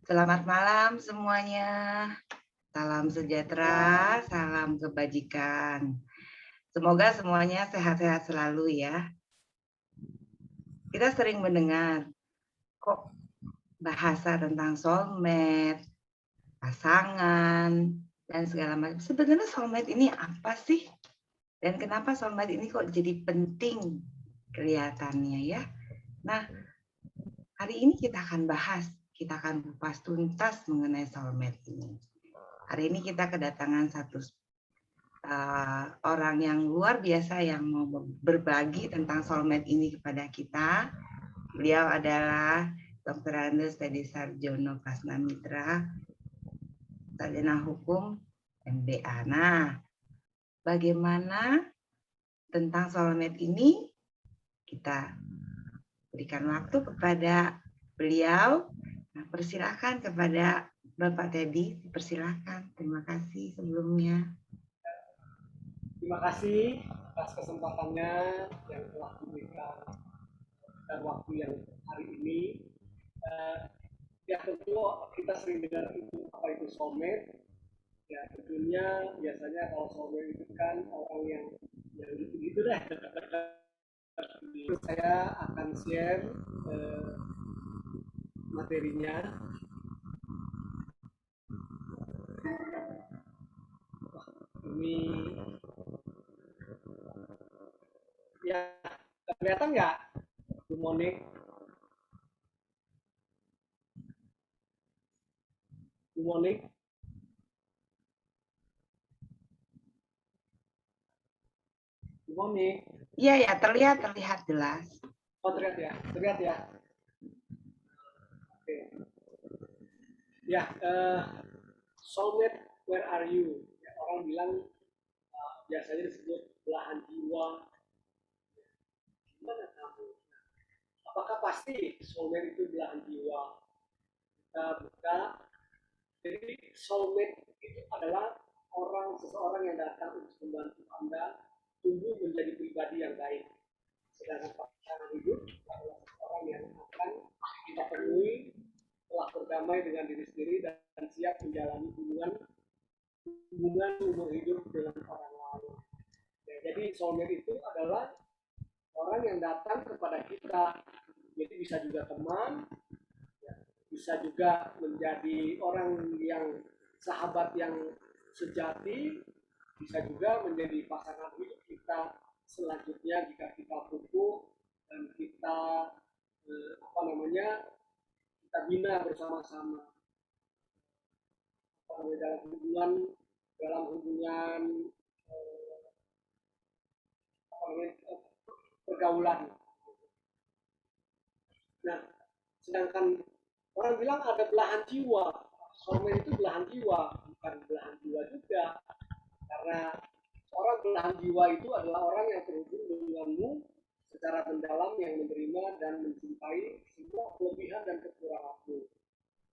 Selamat malam semuanya. Salam sejahtera, Malam. salam kebajikan. Semoga semuanya sehat-sehat selalu ya. Kita sering mendengar, kok bahasa tentang soulmate, pasangan, dan segala macam. Sebenarnya soulmate ini apa sih? Dan kenapa soulmate ini kok jadi penting kelihatannya ya? Nah, hari ini kita akan bahas, kita akan kupas tuntas mengenai soulmate ini. Hari ini kita kedatangan satu orang yang luar biasa yang mau berbagi tentang soulmate ini kepada kita. Beliau adalah Dr. Andes Teddy Sarjono Kasnamitra, sarjana hukum MBA. Nah, bagaimana tentang soulmate ini? Kita berikan waktu kepada beliau. Nah, persilakan kepada Bapak Teddy, persilakan. Terima kasih sebelumnya. Terima kasih atas kesempatannya yang telah diberikan dan waktu yang hari ini. Uh, ya tentu kita sering dengar itu apa itu soulmate. Ya tentunya biasanya kalau soulmate itu kan orang yang gitu deh. Saya akan share materinya. Ini ya kelihatan nggak, Bu Monik? Bu Monik? Bu Monik? Iya ya, terlihat jelas. Oh terlihat ya. Oke. Ya, soulmate, where are you? Ya, orang bilang biasanya disebut belahan jiwa. Gimana kamu? Apakah pasti soulmate itu belahan jiwa? Kita buka. Jadi soulmate itu adalah seseorang yang datang untuk membantu Anda tumbuh menjadi pribadi yang baik. Sedangkan pasangan hidup adalah seseorang yang akan kita temui telah berdamai dengan diri sendiri dan siap menjalani hubungan umur hidup dengan orang lain. Ya, jadi soulmate itu adalah orang yang datang kepada kita. Jadi bisa juga teman, ya, bisa juga menjadi orang yang sahabat yang sejati, bisa juga menjadi pasangan hidup kita selanjutnya jika kita butuh dan kita kita bina bersama-sama dalam hubungan pergaulan. Nah, sedangkan orang bilang ada belahan jiwa. Soulmate itu belahan jiwa, bukan belahan jiwa juga. Karena orang belahan jiwa itu adalah orang yang terhubung denganmu secara mendalam, yang menerima dan mencintai semua kelebihan dan kekuranganmu.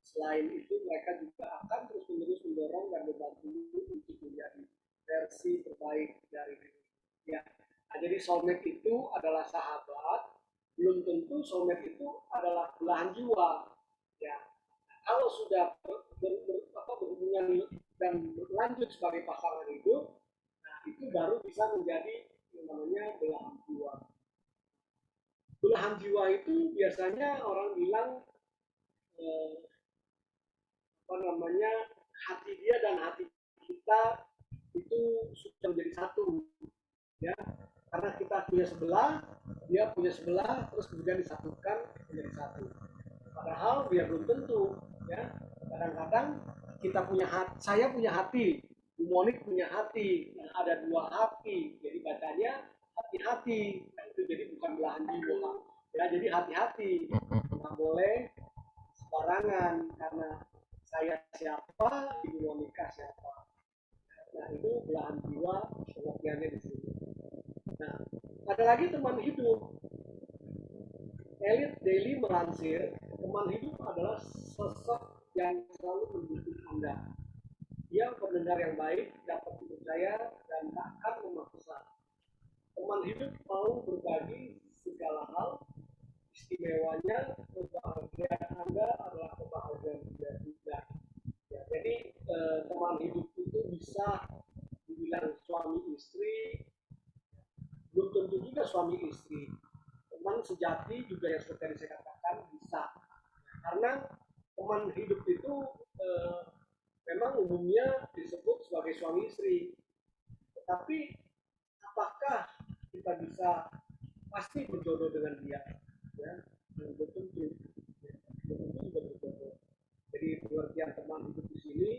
Selain itu, mereka juga akan terus-menerus mendorong dan membantu untuk menjadi versi terbaik dari diri. Ya, nah, jadi soulmate itu adalah sahabat, belum tentu soulmate itu adalah belahan jiwa. Ya, nah, kalau sudah berhubungan dan berlanjut sebagai pasangan hidup, nah itu baru bisa menjadi yang namanya belahan jiwa. Belahan jiwa itu biasanya orang bilang hati dia dan hati kita itu sudah menjadi satu, ya, karena kita punya sebelah, dia punya sebelah, terus kemudian disatukan menjadi satu. Padahal dia belum tentu, ya. Kadang-kadang kita punya hati, saya punya hati, Bu Monik punya hati, nah, ada dua hati, jadi bacanya hati-hati, nah, itu jadi bukan belahan jiwa, ya. Jadi hati-hati, nggak boleh sembarangan, karena saya siapa, Ibu Monika siapa. Nah itu belahan jiwa pengertiannya di sini. Nah ada lagi teman hidup. Elite Daily melansir, teman hidup adalah sosok yang selalu mendukung Anda. Dia pendengar yang baik, dapat dipercaya, dan tak akan memaksa. Teman hidup mau berbagi segala hal. Istimewanya, kebahagiaan Anda adalah kebahagiaan pribadi. bisa dibilang suami istri, belum tentu juga suami istri. Teman sejati juga yang seperti yang saya katakan bisa, karena teman hidup itu memang umumnya disebut sebagai suami istri. Tetapi apakah kita bisa pasti berjodoh dengan dia? Ya, belum tentu. Belum tentu juga berjodoh. Jadi pengertian teman hidup di sini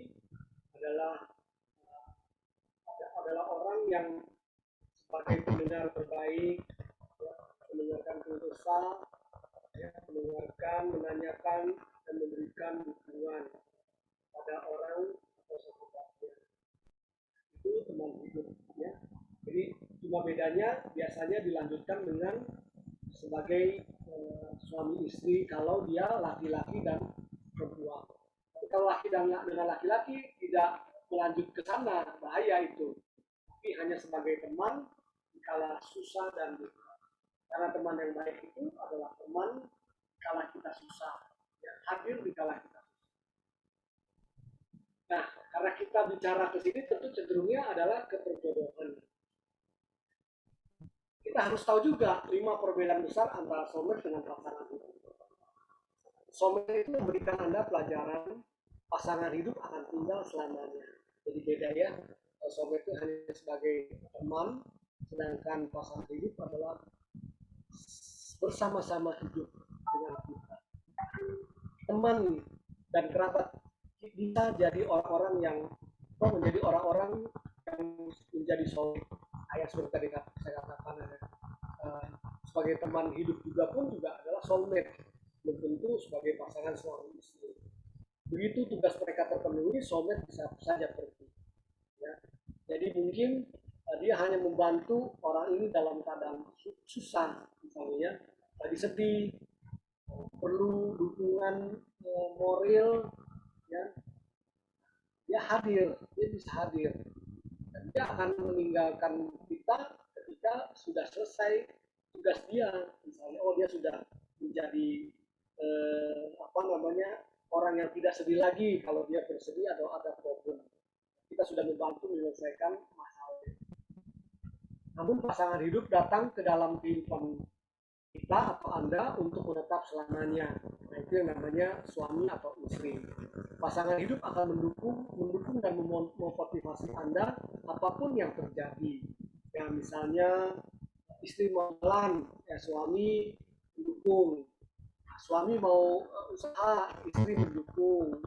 adalah adalah orang yang sebagai pendengar terbaik, ya, mendengarkan keluh kesah, ya, mendengarkan, menanyakan, dan memberikan dukungan pada orang atau sekitarnya. Itu teman hidup, ya. Jadi cuma bedanya biasanya dilanjutkan dengan sebagai suami istri kalau dia laki-laki dan perempuan. Tapi kalau laki dengan laki-laki tidak melanjut ke sana, bahaya itu. Tapi hanya sebagai teman kala susah dan duka. Karena teman yang baik itu adalah teman kala kita susah, yang hadir di kala kita susah. Nah, karena kita bicara ke sini tentu cenderungnya adalah keperjodohan. Kita harus tahu juga 5 perbedaan besar antara soulmate dengan pasangan hidup. Soulmate itu memberikan Anda pelajaran pasangan hidup akan tinggal selamanya. Jadi beda ya, soulmate itu hanya sebagai teman, sedangkan pasangan hidup adalah bersama-sama hidup dengan kita. Teman dan kerabat bisa jadi orang-orang yang menjadi orang-orang yang menjadi soulmate. Kayak seperti tadi saya katakan, sebagai teman hidup juga pun juga adalah soulmate, belum tentu sebagai pasangan suami istri. Begitu tugas mereka terpenuhi, soulmate bisa saja pergi. Ya. Jadi mungkin dia hanya membantu orang ini dalam keadaan susah, misalnya lagi sedih, perlu dukungan moral, ya, dia hadir, dia bisa hadir. Dan dia akan meninggalkan kita ketika sudah selesai tugas dia, misalnya oh dia sudah menjadi orang yang tidak sedih lagi kalau dia bersedih atau ada problem, kita sudah membantu menyelesaikan masalah. Namun pasangan hidup datang ke dalam kehidupan kita atau Anda untuk menetap selamanya. Nah, itu yang namanya suami atau istri. Pasangan hidup akan mendukung dan memotivasi Anda apapun yang terjadi. Ya, misalnya istri mau jalan, ya suami mendukung. Nah, suami mau usaha, istri mendukung.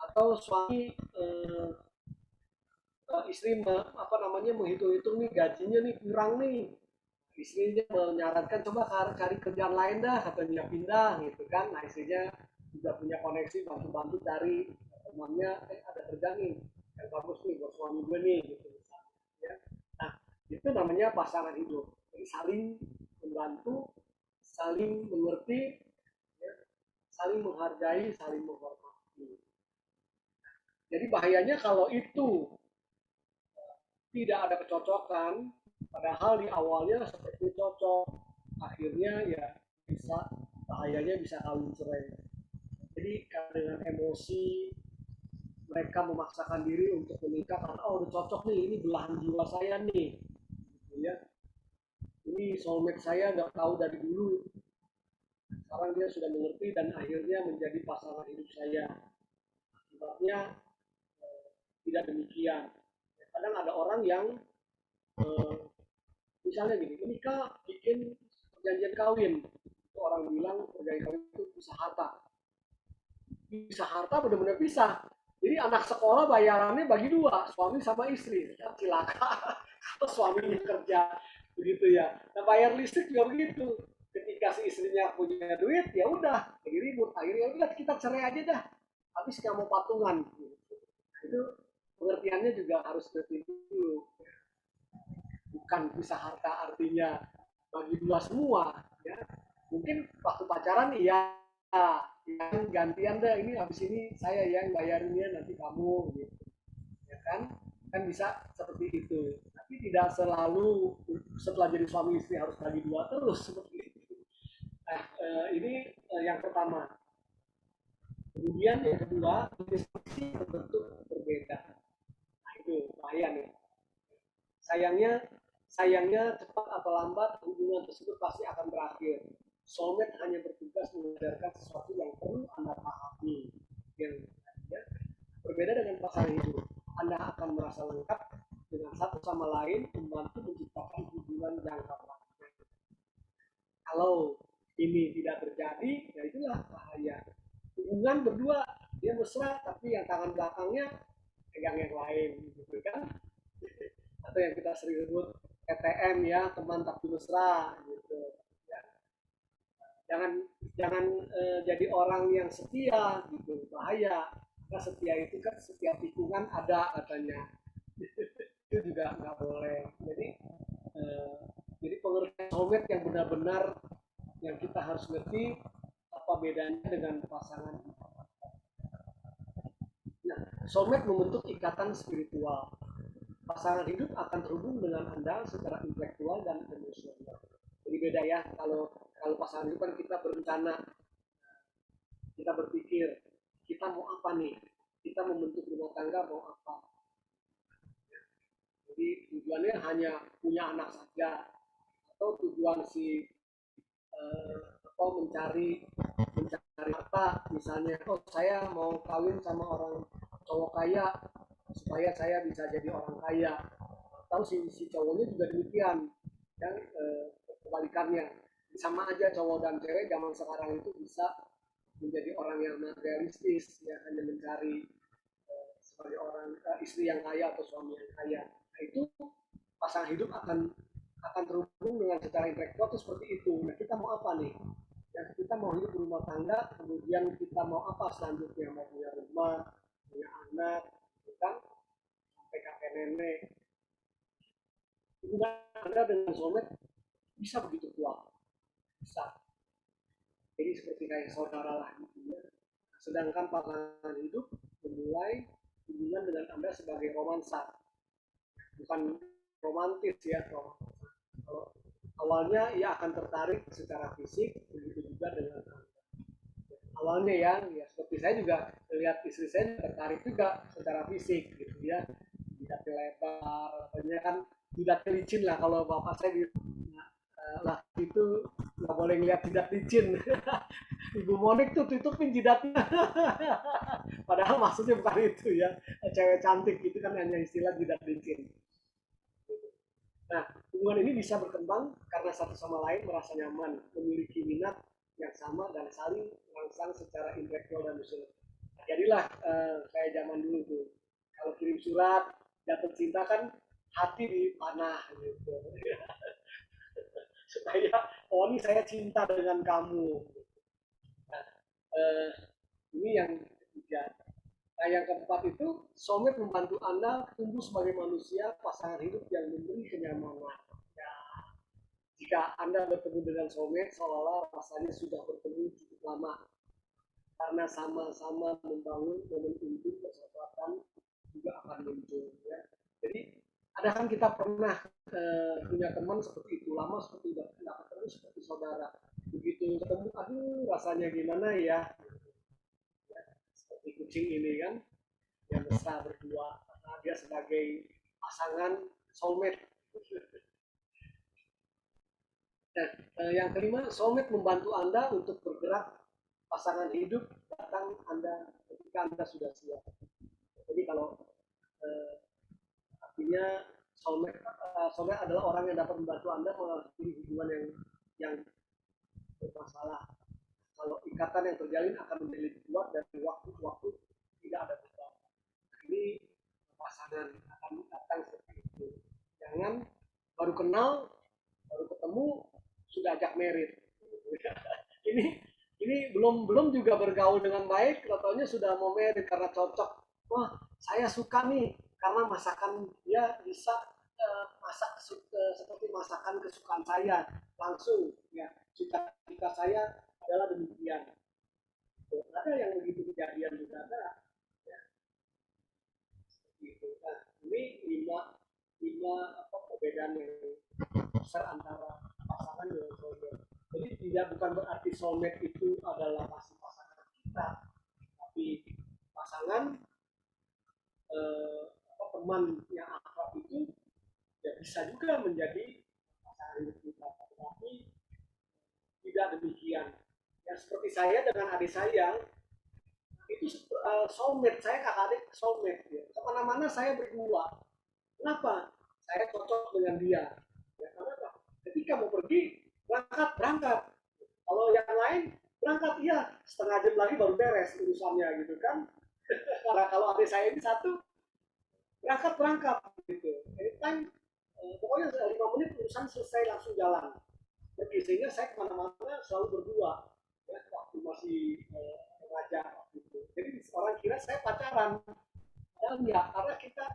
Atau suami istri menghitung-hitung nih gajinya nih kurang nih, istrinya menyarankan coba cari kerjaan lain dah, katanya pindah gitu kan. Nah istrinya juga punya koneksi, bantu-bantu cari temannya, ada kerjaan nih yang bagus nih buat suami gue nih gitu misalnya, ya. Nah itu namanya pasangan hidup, jadi saling membantu, saling mengerti, ya, saling menghargai, saling menghormati. Jadi bahayanya kalau itu tidak ada kecocokan, padahal di awalnya seperti cocok, akhirnya ya bisa, bahayanya bisa kawin cerai. Jadi dengan emosi mereka memaksakan diri untuk menikah karena oh udah cocok nih, ini belahan jiwa saya nih, gitu ya. Ini soulmate saya nggak tahu dari dulu, sekarang dia sudah mengerti dan akhirnya menjadi pasangan hidup saya. Akibatnya tidak demikian. Kadang ada orang yang misalnya gini, menikah bikin perjanjian kawin, itu orang bilang perjanjian kawin itu bisa harta. Bisa harta benar-benar bisa. Jadi anak sekolah bayarannya bagi dua, suami sama istri. Ya, cilaka kalau suaminya kerja begitu ya. Nah bayar listrik juga begitu. Ketika si istrinya punya duit, ya udah, jadi ribut. Akhirnya udah kita cerai aja dah. Habis nggak mau patungan. Itu pengertiannya juga harus seperti itu. Bukan bisa harta artinya bagi dua semua, ya. Mungkin waktu pacaran iya, yang gantian deh, ini habis ini saya yang bayarinnya, nanti kamu gitu, ya kan bisa seperti itu. Tapi tidak selalu setelah jadi suami istri harus bagi dua terus seperti itu. Nah ini yang pertama. Kemudian yang kedua, investasi berbentuk berbeda. Nah itu bahaya nih. Sayangnya cepat atau lambat hubungan tersebut pasti akan berakhir. Soulmate hanya bertugas mengajarkan sesuatu yang perlu Anda pahami. Yang berbeda dengan pasangan hidup, Anda akan merasa lengkap dengan satu sama lain, membantu menciptakan hubungan jangka panjang. Kalau ini tidak terjadi, ya itulah bahaya. Hubungan berdua dia mesra, tapi yang tangan belakangnya pegang yang lain, gitu kan? Atau yang kita sering sebut TTM ya, teman tapi mesra, gitu. Ya. Jangan jangan jadi orang yang setia, gitu, bahaya. Karena setia itu kan setiap tikungan ada katanya. Itu juga nggak boleh. Jadi pengertian soulmate yang benar-benar yang kita harus ngerti apa bedanya dengan pasangan. Nah, soulmate membentuk ikatan spiritual. Pasangan hidup akan terhubung dengan Anda secara intelektual dan emosional. Jadi beda ya, kalau kalau pasangan hidup kan kita berencana, kita berpikir, kita mau apa nih? Kita membentuk rumah tangga mau apa? Jadi tujuannya hanya punya anak saja, atau tujuan si atau mencari apa, misalnya oh saya mau kawin sama orang cowok kaya supaya saya bisa jadi orang kaya, atau si cowoknya juga demikian yang kebalikannya, sama aja cowok dan cewek zaman sekarang itu bisa menjadi orang yang materialistis ya, hanya mencari sebagai orang istri yang kaya atau suami yang kaya. Nah, itu pasangan hidup akan terhubung dengan secara intelektual itu seperti itu. Nah, kita mau apa nih? Ya, kita mau hidup rumah tangga, kemudian kita mau apa selanjutnya? Mau punya rumah, punya anak, kan? Sampai kakek nenek. Hubungan Anda dengan soulmate bisa begitu kuat, bisa. Jadi seperti kayak saudara lah gitu ya. Sedangkan pasangan hidup memulai hubungan dengan Anda sebagai romansa, bukan romantis ya. Kalau awalnya ia akan tertarik secara fisik, begitu juga dengan awalnya ya seperti saya juga lihat istri saya tertarik juga secara fisik gitu ya, jidatnya lebar, apanya kan jidatnya licin lah kalau bapak saya gitu. Lah itu nggak boleh ngeliat jidat licin. Ibu Monik tuh tutupin jidatnya. Padahal maksudnya bukan itu ya, cewek cantik gitu kan, hanya istilah jidat licin. Nah, hubungan ini bisa berkembang karena satu sama lain merasa nyaman, memiliki minat yang sama dan saling merangsang secara intelektual dan emosional. Nah, jadilah kayak zaman dulu tuh, kalau kirim surat, jatuh cinta kan hati dipanah gitu. Supaya, oh ini saya cinta dengan kamu. Nah, eh, ini yang ketiga. Nah, yang keempat itu, soulmate membantu Anda tumbuh sebagai manusia, pasangan hidup yang memberi kenyamanan. Ya, jika Anda bertemu dengan soulmate, seolah-olah rasanya sudah bertemu cukup lama. Karena sama-sama membangun momen intim persahabatan juga akan muncul. Ya. Jadi, ada kan kita pernah punya teman seperti itu, lama seperti udah tidak ketemu seperti saudara. Begitu ketemu, aduh rasanya gimana ya? Seperti kucing ini kan, yang besar berdua, karena dia sebagai pasangan soulmate. Dan yang kelima, soulmate membantu Anda untuk bergerak, pasangan hidup datang Anda ketika Anda sudah siap. Jadi kalau artinya soulmate adalah orang yang dapat membantu Anda mengalami hubungan yang bermasalah. Kalau ikatan yang terjalin akan menjadi kuat dan waktu ke waktu tidak ada perubahan. Ini pasangan akan datang seperti itu. Jangan baru kenal, baru ketemu, sudah ajak merit. ini ini belum juga bergaul dengan baik, katanya sudah mau merit karena cocok. Wah, saya suka nih karena masakan dia bisa masak seperti masakan kesukaan saya langsung ya. Cita-cita saya adalah demikian. Ada yang begitu kejadian juga ada. Ya, gitu. Nah, ini lima apa perbedaan yang besar antara pasangan dengan soulmate. Jadi tidak bukan berarti soulmate itu adalah pasti pasangan kita, tapi pasangan teman yang akrab itu ya bisa juga menjadi pasangan hidup kita, tetapi tidak demikian. Ya seperti saya dengan adik saya itu soulmate, saya kakak adik soulmate ya. Kemana-mana saya berdua. Kenapa? Saya cocok dengan dia. Ya, karena apa? Ketika mau pergi, berangkat. Kalau yang lain berangkat iya, setengah jam lagi baru beres urusannya gitu kan. Karena kalau adik saya ini satu berangkat gitu. Anytime pokoknya 5 menit urusan selesai langsung jalan. Jadi sehingga saya kemana-mana selalu berdua. Ya, waktu masih remaja waktu itu. Jadi orang kira saya pacaran. Padahal enggak, karena kita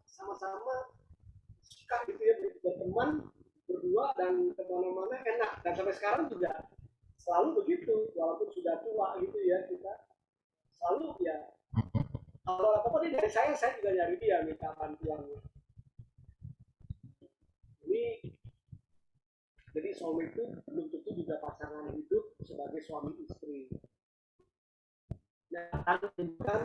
sama-sama suka gitu ya berteman berdua dan kemana-mana enak, dan sampai sekarang juga selalu begitu walaupun sudah tua gitu ya, kita selalu ya kalau apa-apa dia dari saya juga nyari dia minta bantuan. Ini jadi suami itu belum tentu juga pasangan hidup sebagai suami istri. Nah, akan menunjukkan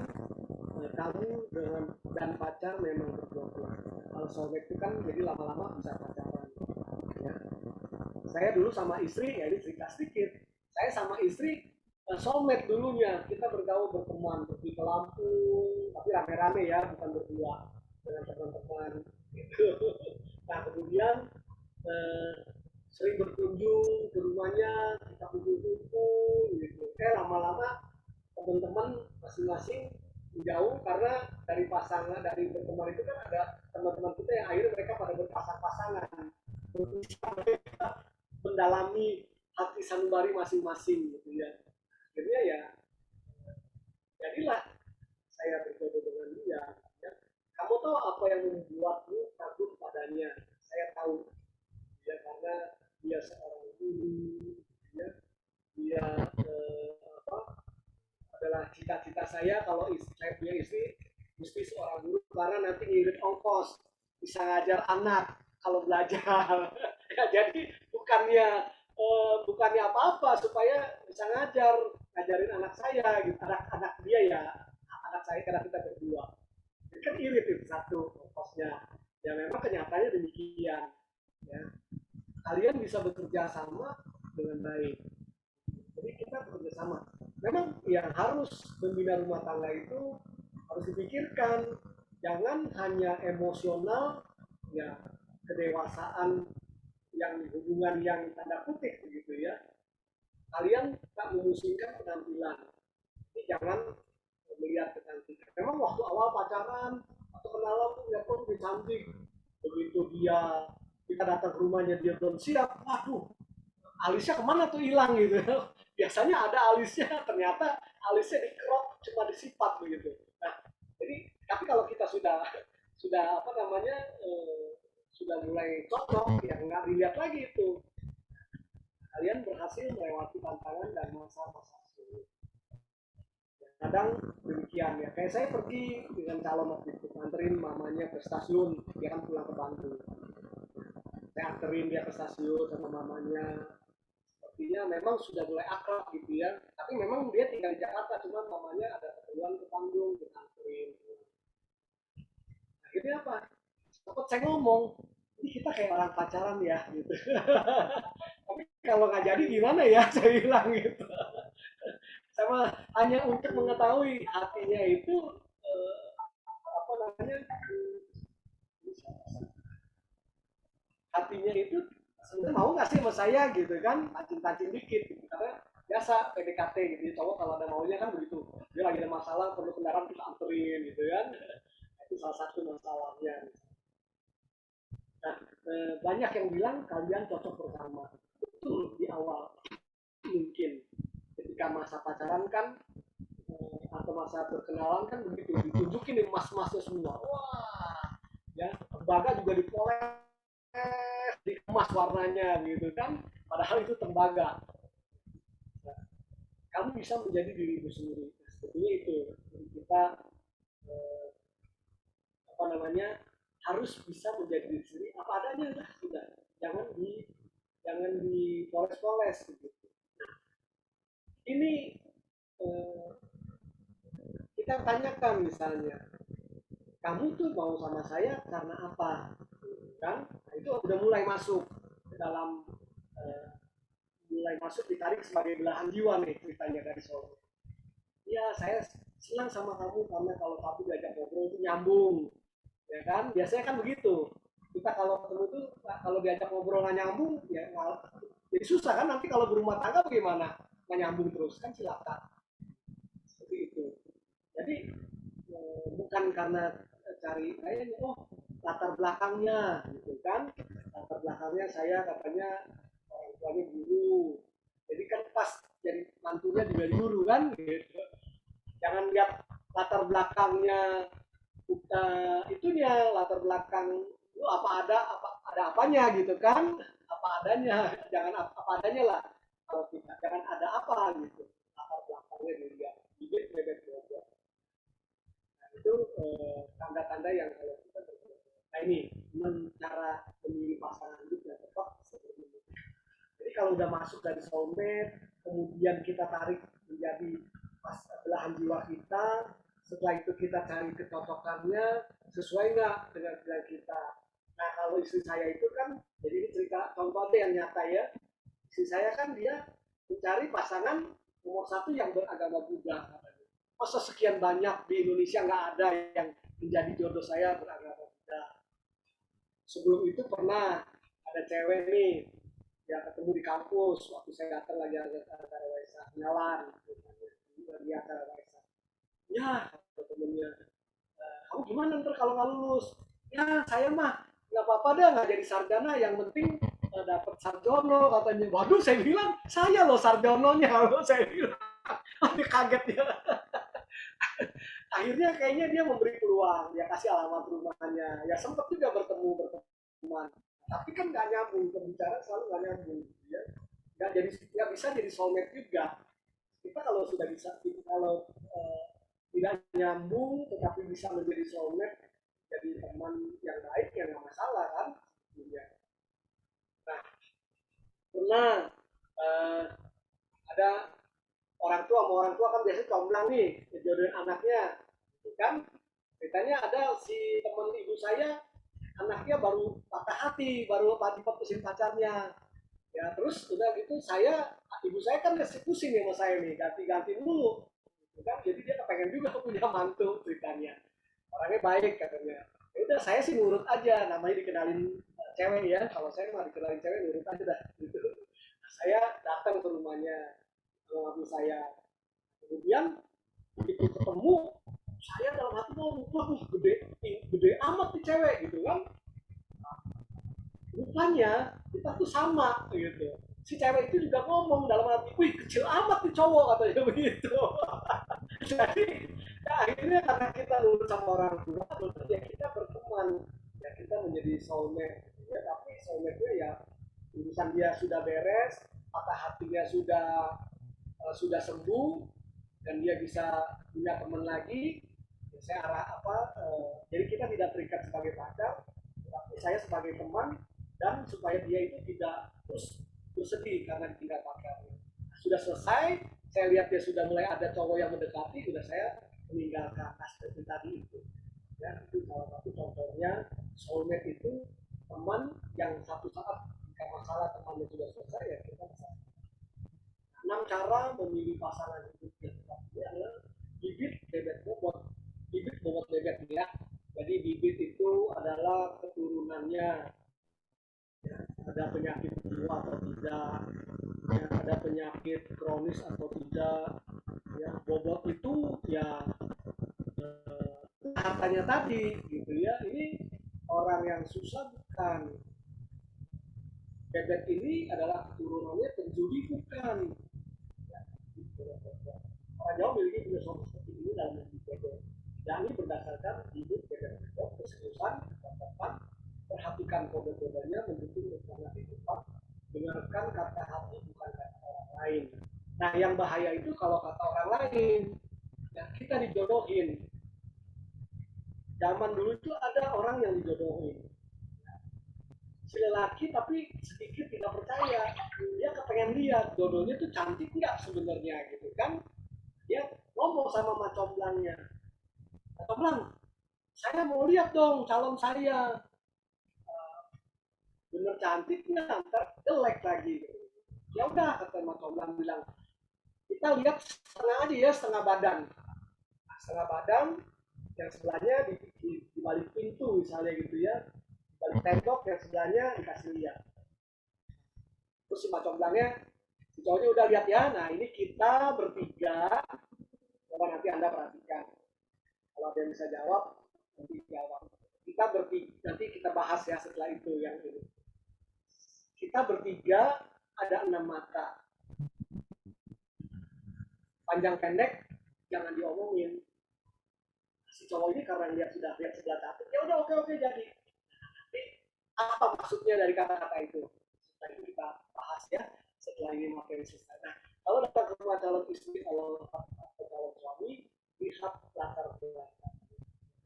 kamu dengan dan pacar memang berdua. Kalau soulmate itu kan jadi lama-lama bisa pacaran. Ya. Saya dulu sama istri, ya ini cerita sedikit. Saya sama istri soulmate dulunya. Kita bergaul berteman, pergi ke Lampung, tapi rame-rame ya, bukan berdua dengan teman-teman. Gitu. Nah kemudian eh, sering berkunjung ke rumahnya, kita kumpul-kumpul gitu. Lama-lama teman-teman masing-masing jauh karena dari pasangan dari berteman itu kan ada teman-teman kita yang akhirnya mereka pada berpasang-pasangan, mendalami hati sanubari masing-masing gitu ya. Akhirnya ya jadilah saya berjodoh dengan dia. Ya. Kamu tahu apa yang membuatmu kagum padanya? Saya tahu ya, karena dia seorang guru, ya. Dia apa, adalah cita-cita saya kalau saya punya istri mesti seorang guru, karena nanti ngirit ongkos bisa ngajar anak kalau belajar. Ya, jadi bukannya apa-apa supaya bisa ngajarin anak saya gitu, anak dia ya, anak saya karena kita berdua. Ini kan irit itu satu ongkosnya. Ya memang kenyataannya demikian. Ya. Kalian bisa bekerja sama dengan baik. Jadi kita bekerja sama. Memang yang harus membina rumah tangga itu harus dipikirkan, jangan hanya emosional, ya kedewasaan yang hubungan yang tanda kutip begitu ya. Kalian tak memusingkan penampilan. Ini jangan melihat kecantikan. Memang waktu awal pacaran atau kenalan tuh ya kok lebih cantik. Begitu kita datang ke rumahnya dia belum siap, waduh, alisnya kemana tuh hilang gitu. Biasanya ada alisnya, ternyata alisnya dikerok cuma disipat begitu. Nah, jadi tapi kalau kita sudah apa namanya sudah mulai cocok, ya nggak dilihat lagi itu. Kalian berhasil melewati tantangan dan masa-masa sulit. Kadang demikian ya, kayak saya pergi dengan calon waktu itu nganterin mamanya ke stasiun, dia kan pulang ke Bandung, saya anterin dia ke stasiun sama mamanya. Sepertinya memang sudah mulai akrab gitu ya, tapi memang dia tinggal di Jakarta, cuma mamanya ada keperluan ke Bandung, kita anterin. Akhirnya apa, sempat saya ngomong, ini kita kayak orang pacaran ya gitu. Tapi kalau nggak jadi gimana ya, saya bilang gitu. Sama hanya untuk mengetahui hatinya itu apa namanya, hatinya itu sebenarnya mau nggak sih sama saya gitu kan, pancing-pancing dikit gitu. Karena biasa PDKT gitu, cowok kalau ada maunya kan begitu, dia lagi ada masalah perlu kendaraan kita anterin gitu kan. Itu salah satu masalahnya. Nah, banyak yang bilang kalian cocok bersama, betul di awal mungkin ketika masa pacaran kan atau masa berkenalan kan begitu, ditunjukin nih mas-masnya semua, wah ya, tembaga juga dipoles, dikemas warnanya gitu kan, padahal itu tembaga. Nah, kamu bisa menjadi dirimu sendiri. Nah, sebetulnya itu jadi kita eh, apa namanya, harus bisa menjadi diri sendiri apa adanya lah, sudah jangan dipoles-poles gitu. Ini kita tanyakan misalnya, kamu tuh mau sama saya karena apa, kan? Nah, itu udah mulai masuk ke dalam mulai masuk ditarik sebagai belahan jiwa nih ceritanya dari Solo. Ya saya senang sama kamu karena kalau kamu diajak ngobrol itu nyambung, ya kan? Biasanya kan begitu. Kita kalau ketemu tuh kalau diajak ngobrol nggak nyambung, ya malah jadi susah kan nanti kalau berumah tangga bagaimana? Nggak nyambung terus kan silakan. Seperti itu. Jadi bukan karena cari kayaknya latar belakangnya gitu kan, latar belakangnya saya katanya orang tuanya guru, jadi kan pas jadi mantunya juga guru kan gitu. Jangan lihat latar belakangnya, kita itunya latar belakang lu apa ada apanya gitu kan, apa adanya, jangan apa adanya lah kalau kita, jangan ada apa gitu, latar belakangnya dilihat bibit bebek bobot. Nah, itu tanda-tanda yang kalau kita bertemu. Nah ini cara memilih pasangan hidup yang tepat seperti ini. Jadi kalau udah masuk dari soulmate, kemudian kita tarik menjadi pas belahan jiwa kita, setelah itu kita cari kecocokannya, sesuai nggak dengan kita. Nah kalau istri saya itu kan, jadi ini cerita contoh yang nyata ya. Istri saya kan dia mencari pasangan nomor satu yang beragama Buddha. Masa sekian banyak di Indonesia nggak ada yang menjadi jodoh saya beragama Buddha. Sebelum itu pernah ada cewek nih, ya ketemu di kampus waktu saya datang lagi ada acara Waisak kenalan lagi acara Waisak, ya kata temennya, kamu gimana ntar kalau nggak lulus, ya saya mah nggak apa-apa dah nggak jadi sarjana yang penting dapat sarjono katanya. Waduh saya bilang saya loh sarjononya loh, saya bilang dia kaget ya. Akhirnya kayaknya dia memberi peluang, dia kasih alamat rumahnya, ya sempat juga berteman, tapi kan nggak nyambung, pembicaraan selalu nggak nyambung ya. Nggak bisa jadi soulmate juga. Kita kalau sudah bisa, kalau tidak nyambung tetapi bisa menjadi soulmate, jadi teman yang baik ya nggak masalah kan ya. Nah pernah eh, ada orang tua sama orang tua kan biasanya comblang nih jodohin anaknya kan. Ceritanya ada si teman ibu saya, anaknya baru patah hati, baru diputusin pacarnya, ya terus udah gitu saya, ibu saya kan masih pusing ya sama saya nih, ganti-ganti dulu gitu kan, jadi dia kepengen juga punya mantu ceritanya, orangnya baik katanya. Ya udah saya sih nurut aja, namanya dikenalin cewek ya, kalau saya mah dikenalin cewek nurut aja dah gitu. Saya datang ke rumahnya sama saya, kemudian begitu ketemu saya dalam hati mau waduh gede gede amat nih cewek gitu kan, rupanya kita tuh sama gitu. Si cewek itu juga ngomong dalam hati, wih kecil amat nih cowok katanya begitu. Jadi ya, akhirnya karena kita lulus sama orang tua, ya kita berteman, ya kita menjadi soulmate. Ya, tapi soulmate-nya ya urusan dia sudah beres, patah hatinya sudah sembuh, dan dia bisa punya teman lagi. Ya, saya arah apa? Jadi kita tidak terikat sebagai pacar, tapi saya sebagai teman, dan supaya dia itu tidak terus bersedih karena ditinggal pacarnya. Sudah selesai, saya lihat dia sudah mulai ada cowok yang mendekati, sudah saya meninggalkan. Nah seperti tadi itu, ya itu salah satu contohnya soulmate itu teman yang satu saat jika masalah temannya sudah selesai ya kita bisa. 6 cara memilih pasangan hidup yang tepat ini adalah bibit bebek bobot. Bibit bobot bebek ya. Jadi bibit itu adalah keturunannya, ya, ada penyakit jiwa atau tidak, ya, ada penyakit kronis atau tidak, ya bobot itu ya hartanya tadi gitu ya, ini orang yang susah bukan, bebek ini adalah keturunannya penjudi bukan ya, gitu. Orang Jawa memiliki filosofi seperti ini dalam hidup bebek, yakni berdasarkan hidup bebek bebek keseriusan catatan, perhatikan kode-kodenya, mendukung rencana kehidupan, dengarkan kata hati bukan kata orang lain. Nah yang bahaya itu kalau kata orang lain, ya kita dijodohin. Zaman dulu itu ada orang yang dijodohin, si lelaki tapi sedikit tidak percaya, dia kepengen lihat jodohnya tuh cantik nggak sebenarnya gitu kan, dia ngomong sama macomblangnya, macomlang Saya mau lihat dong calon saya, bener cantiknya, ntar jelek lagi. Ya udah, kata Mas Omlan bilang, kita lihat setengah aja ya, setengah badan. Nah, setengah badan, yang sebelahnya di balik pintu misalnya gitu ya, di balik tembok yang sebelahnya dikasih lihat. Terus si Mas Omlannya, si cowoknya udah lihat ya, nah ini kita bertiga, coba nanti Anda perhatikan. Kalau ada yang bisa jawab, nanti jawab. Kita bertiga, nanti kita bahas ya setelah itu yang ini. Kita bertiga ada 6 mata. Panjang pendek jangan diomongin. Si cowok ini karena dia sudah lihat sebelah cantik, ya udah oke jadi. Tapi apa maksudnya dari kata-kata itu? Setelah ini kita bahas ya. Setelah ini materi selesai. Nah, kalau datang ke rumah calon istri kalau atau calon suami, lihat latar belakang.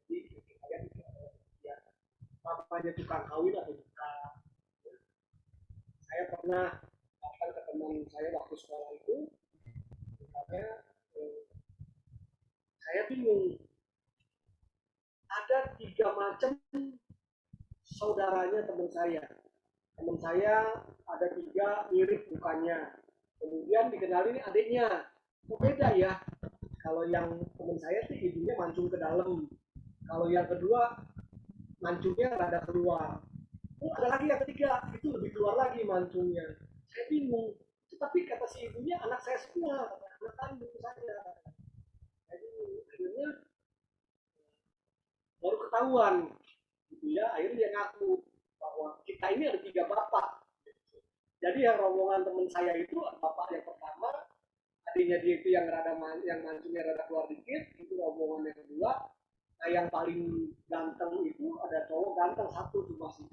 Jadi kita lihat ya, namanya tukang kawin atau bukan. Saya pernah datang ke teman saya waktu sekolah itu, misalnya saya bingung, ada 3 macam saudaranya teman saya. Teman saya ada 3 mirip mukanya. Kemudian dikenalin adiknya. Kok beda ya? Kalau yang teman saya sih hidungnya mancung ke dalam. Kalau yang kedua mancungnya rada keluar. Oh, ada lagi yang ketiga, itu lebih keluar lagi mancungnya. Saya bingung. Tapi kata si ibunya anak saya semua, anak kandung saya. Jadi akhirnya baru ketahuan gitu ya, akhirnya dia ngaku bahwa kita ini ada 3 bapak. Jadi yang rombongan teman saya itu bapak yang pertama, adiknya dia itu yang rada yang mancungnya rada keluar dikit, itu rombongan yang kedua. Nah yang paling ganteng itu ada cowok ganteng satu tuh masih.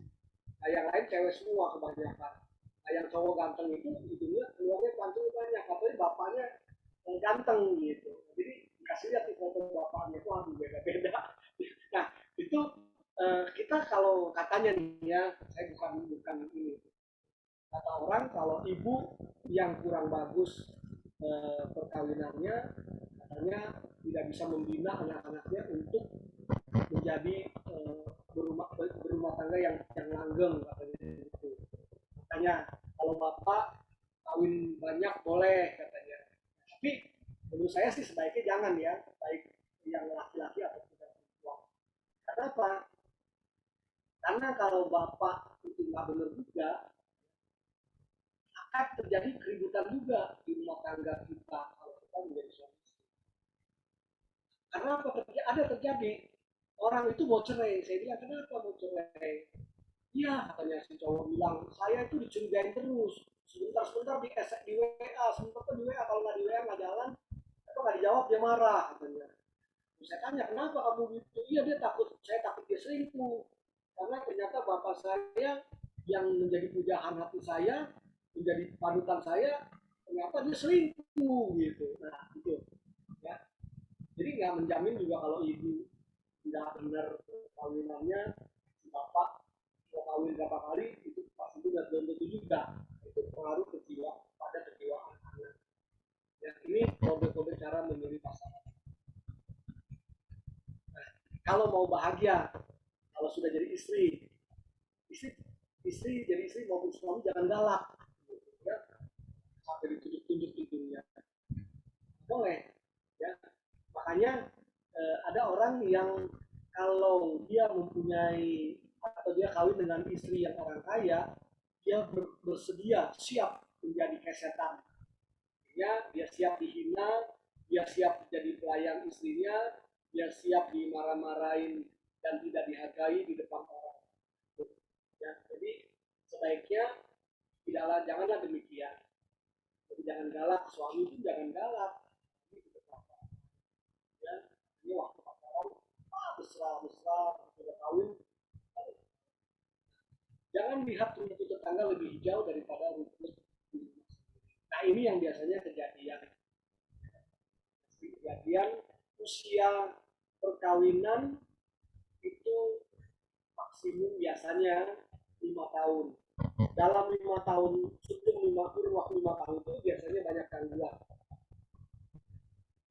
Nah yang lain cewek semua kebanyakan. Nah yang cowok ganteng itu hidungnya keluarnya mancung banyak, katanya bapaknya yang ganteng gitu. Jadi dikasih lihat di foto bapaknya, wah beda-beda. Nah itu kita kalau katanya nih ya, saya bukan ini, kata orang kalau ibu yang kurang bagus perkawinannya, katanya tidak bisa membina anak-anaknya untuk menjadi berumah tangga yang langgeng, katanya itu. Makanya kalau bapak kawin banyak boleh katanya, tapi menurut saya sih sebaiknya jangan ya, baik yang laki-laki atau perempuan. Karena apa? Karena kalau bapak itu nggak benar juga, akan terjadi keributan juga di rumah tangga kita kalau kita menjadi suami. Karena apa? Ada terjadi, orang itu mau cerai. Saya bilang kenapa mau cerai? Iya, katanya si cowok bilang, saya itu dicurigain terus. Sebentar-sebentar di WA, sebentar di WA, kalau nggak di WA nggak jalan, atau nggak dijawab dia marah, katanya. Saya tanya, kenapa kamu gitu? Iya, dia takut, saya takut dia selingkuh. Karena ternyata bapak saya yang menjadi pujaan hati saya, menjadi panutan saya, ternyata dia selingkuh gitu. Nah, itu. Ya. Jadi nggak menjamin juga kalau ibu tidak benar kawinannya, si bapak mau kawin berapa kali, itu pasti juga belum tentu juga. Itu pengaruh ke jiwa, pada kejiwaan anak. Ya, ini kode-kode cara memilih pasangan. Kalau mau bahagia, kalau sudah jadi istri, istri jadi istri maupun suami jangan galak, ya, sampai ditunjuk-tunjuk di dunia. Boleh, ya. Makanya ada orang yang kalau dia mempunyai atau dia kawin dengan istri yang orang kaya, dia bersedia siap menjadi kesetan. Ya, dia siap dihina, dia siap jadi pelayan istrinya, dia siap dimarah-marahin dan tidak dihargai di depan orang. Ya, jadi sebaiknya janganlah demikian. Jadi jangan galak, suami itu jangan galak. Ya, ini waktu pacaran, mesra-mesra, sudah kawin, jangan lihat rumput tetangga lebih hijau daripada rumput. Nah ini yang biasanya kejadian usia perkawinan itu maksimum biasanya 5 tahun. Dalam 5 tahun, sebelum 5 tahun itu biasanya banyak gangguan.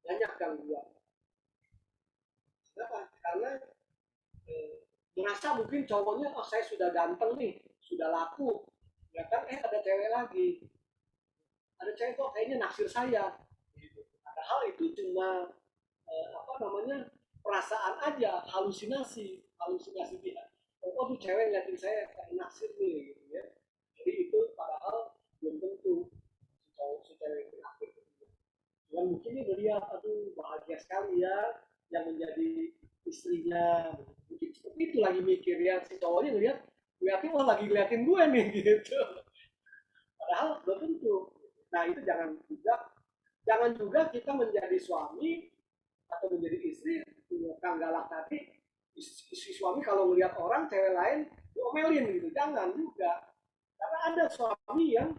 Banyak gangguan. Kenapa? Karena mungkin cowoknya, oh saya sudah ganteng nih, sudah laku, ya kan, ada cewek lagi, ada cewek kok kayaknya naksir saya, gitu. Padahal itu cuma apa namanya, perasaan aja, halusinasi dia. Oh tuh cewek ngeliatin saya kayak naksir nih, gitu ya. Jadi itu padahal belum tentu si cowok si cewek itu naksir. Cuman mungkin dia melihat, aduh bahagia sekali ya yang menjadi istrinya. Mungkin seperti itu lagi mikir ya, si cowoknya ngeliatin, wah lagi ngeliatin gue nih gitu. Padahal belum tentu. Nah itu jangan juga kita menjadi suami atau menjadi istri, Kang Galak tadi, si suami kalau melihat orang cewek lain diomelin gitu, jangan juga. Karena ada suami yang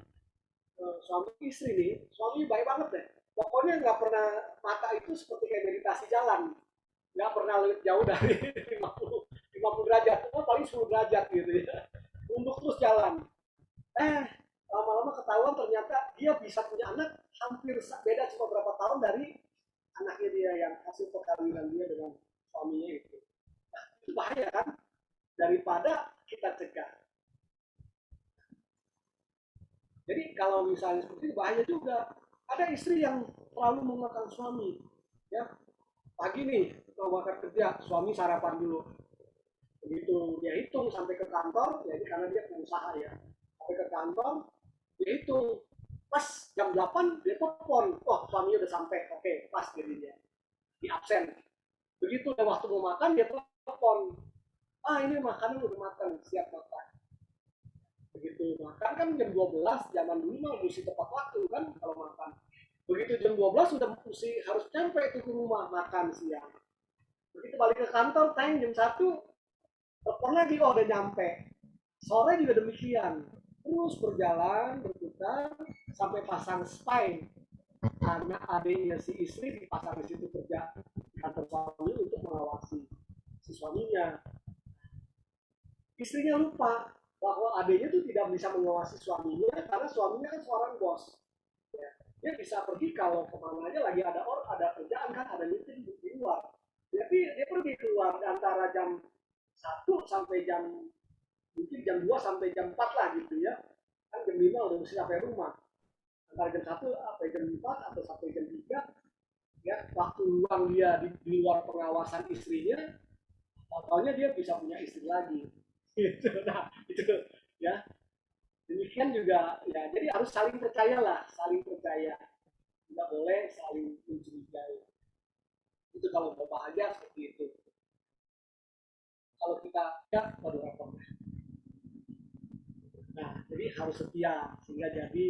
suami istri nih, suami baik banget deh. Pokoknya nggak pernah, mata itu seperti kayak meditasi jalan, nggak pernah jauh dari 50 derajat, paling 10 derajat gitu ya. Untuk terus jalan. Eh, lama-lama ketahuan ternyata dia bisa punya anak hampir beda cuma berapa tahun dari anaknya dia yang hasil perkawinan dia dengan suaminya itu. Nah, itu bahaya kan? Daripada kita cegah. Jadi kalau misalnya seperti itu bahaya juga. Ada istri yang terlalu mengekang suami, ya pagi nih mau berangkat kerja, suami sarapan dulu. Begitu dia hitung sampai ke kantor, jadi karena dia pengusaha ya, sampai ke kantor, dia hitung pas jam 8 dia telepon, oh suaminya udah sampai, oke pas jadinya di absen. Begitu udah waktu mau makan dia telepon, ini makanan udah matang, siap makan. Begitu makan kan jam 12, zaman dulu mah mesti tepat waktu kan kalau makan. Begitu jam 12 sudah mesti harus sampai itu ke rumah makan siang. Begitu balik ke kantor, time jam 1, telepon lagi, oh udah nyampe. Sore juga demikian. Terus berjalan, berputar, sampai pasang spy. Anak adiknya si istri dipasang di situ kerja kantor suami untuk mengawasi si suaminya. Istrinya lupa bahwa adiknya itu tidak bisa mengawasi suaminya karena suaminya kan seorang bos. Ya. Dia bisa pergi kalau kemana aja lagi ada kerjaan kan, ada meeting di luar. Jadi dia pergi keluar antara jam 1 sampai mungkin jam 2 sampai jam 4 lah gitu ya. Kan jam 5 udah mesti sampai rumah. Antara jam 1 sampai jam 4 atau sampai jam 3, ya waktu luang dia di luar pengawasan istrinya, tahunya dia bisa punya istri lagi. Gitu. Nah, itu ya. Demikian juga ya. Jadi harus saling percayalah, saling percaya. Tidak boleh saling mencurigai. Itu kalau bahagia seperti itu. Kalau kita ya, waduh repot. Nah, jadi harus setia sehingga jadi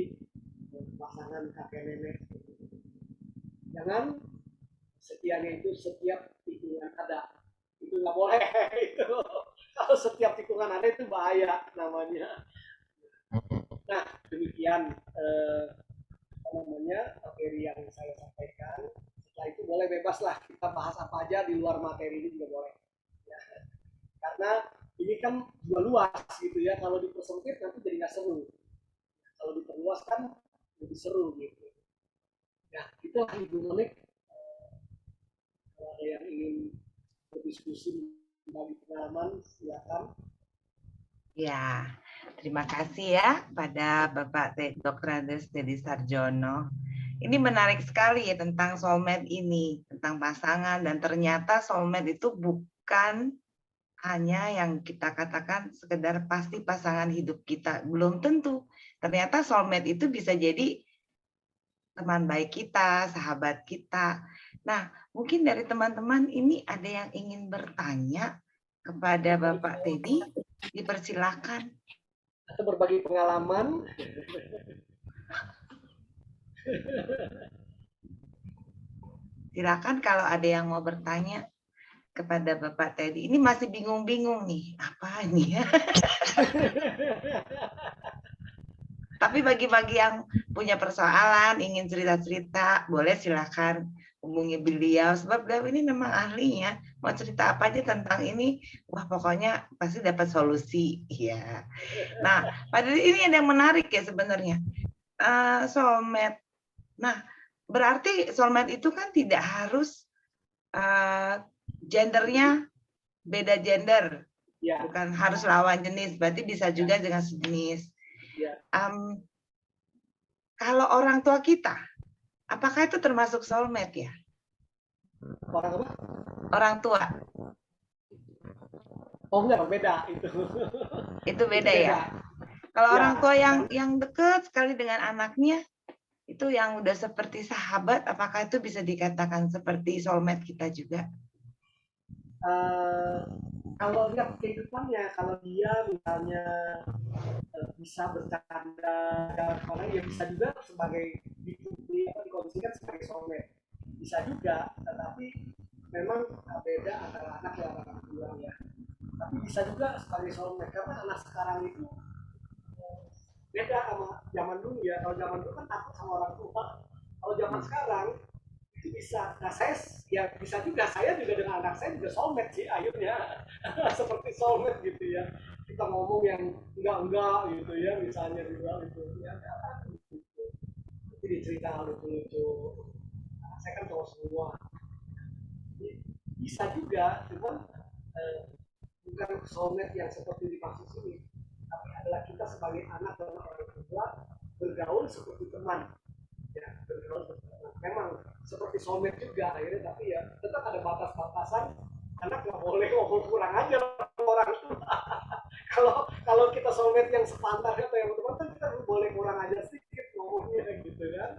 pasangan kakek nenek. Jangan setianya itu setiap tikungan ada. Itu nggak boleh. Itu kalau setiap tikungan ada itu bahaya namanya. Nah, demikian materi yang saya sampaikan. Setelah itu boleh bebas lah kita bahas apa aja di luar materi ini juga boleh. Ya. Karena ini kan juga luas gitu ya. Kalau dipersempit nanti jadi nggak seru. Kalau diperluas kan lebih seru gitu. Ya, itulah Ibu Monik. Kalau ada yang ingin berdiskusi tentang pengalaman, silakan. Ya, terima kasih ya pada Bapak Dr. Andes Dedi Sarjono. Ini menarik sekali ya tentang soulmate ini, tentang pasangan, dan ternyata soulmate itu bukan hanya yang kita katakan sekedar pasti pasangan hidup kita. Belum tentu. Ternyata soulmate itu bisa jadi teman baik kita, sahabat kita. Nah, mungkin dari teman-teman ini ada yang ingin bertanya kepada Bapak Teddy, dipersilakan. Atau berbagi pengalaman. Silakan kalau ada yang mau bertanya kepada Bapak Teddy. Ini masih bingung-bingung nih, apa ini ya? Tapi bagi-bagi yang punya persoalan, ingin cerita-cerita, boleh silakan hubungi beliau. Sebab beliau ini memang ahlinya. Mau cerita apa aja tentang ini, wah pokoknya pasti dapat solusi. Ya. Nah, pada ini ada yang menarik ya sebenarnya. Soulmate. Nah, berarti soulmate itu kan tidak harus gendernya beda gender. Ya, bukan harus lawan jenis, berarti bisa juga dengan sejenis. ya. Kalau orang tua kita, apakah itu termasuk soulmate ya? Orang apa? Orang tua, Oh enggak, beda itu. itu Itu beda ya? beda. Kalau Ya, orang tua kan? yang dekat sekali dengan anaknya, itu yang udah seperti sahabat, apakah itu bisa dikatakan seperti soulmate kita juga? Eh, kalau lihat kehidupannya, kalau dia misalnya bisa bercanda orang, ya bisa juga sebagai dikondisikan sebagai soulmate, bisa juga, tetapi memang beda antara anak dan orang tua ya. Tapi bisa juga sebagai soulmate karena anak sekarang itu beda sama zaman dulu ya. Kalau zaman dulu kan takut sama orang tua, kalau zaman sekarang itu bisa. Nah saya ya bisa juga, saya juga dengan anak saya juga soulmate sih akhirnya. Seperti soulmate gitu ya, kita ngomong yang enggak gitu ya, misalnya juga itu ya gitu. Jadi cerita lucu-lucu, nah, saya kan cowok semua. Jadi, bisa juga, cuman eh, bukan soulmate yang seperti dimaksud sini, tapi adalah kita sebagai anak dan orang tua bergaul seperti teman, ya bergaul seperti teman. Memang seperti soulmate juga akhirnya, tapi ya tetap ada batas-batasan. Anak nggak boleh ngomong kurang aja orang tua. Kalau kita soulmate yang sepantar atau yang teman kan kita boleh kurang aja sedikit ngomongnya gitu kan.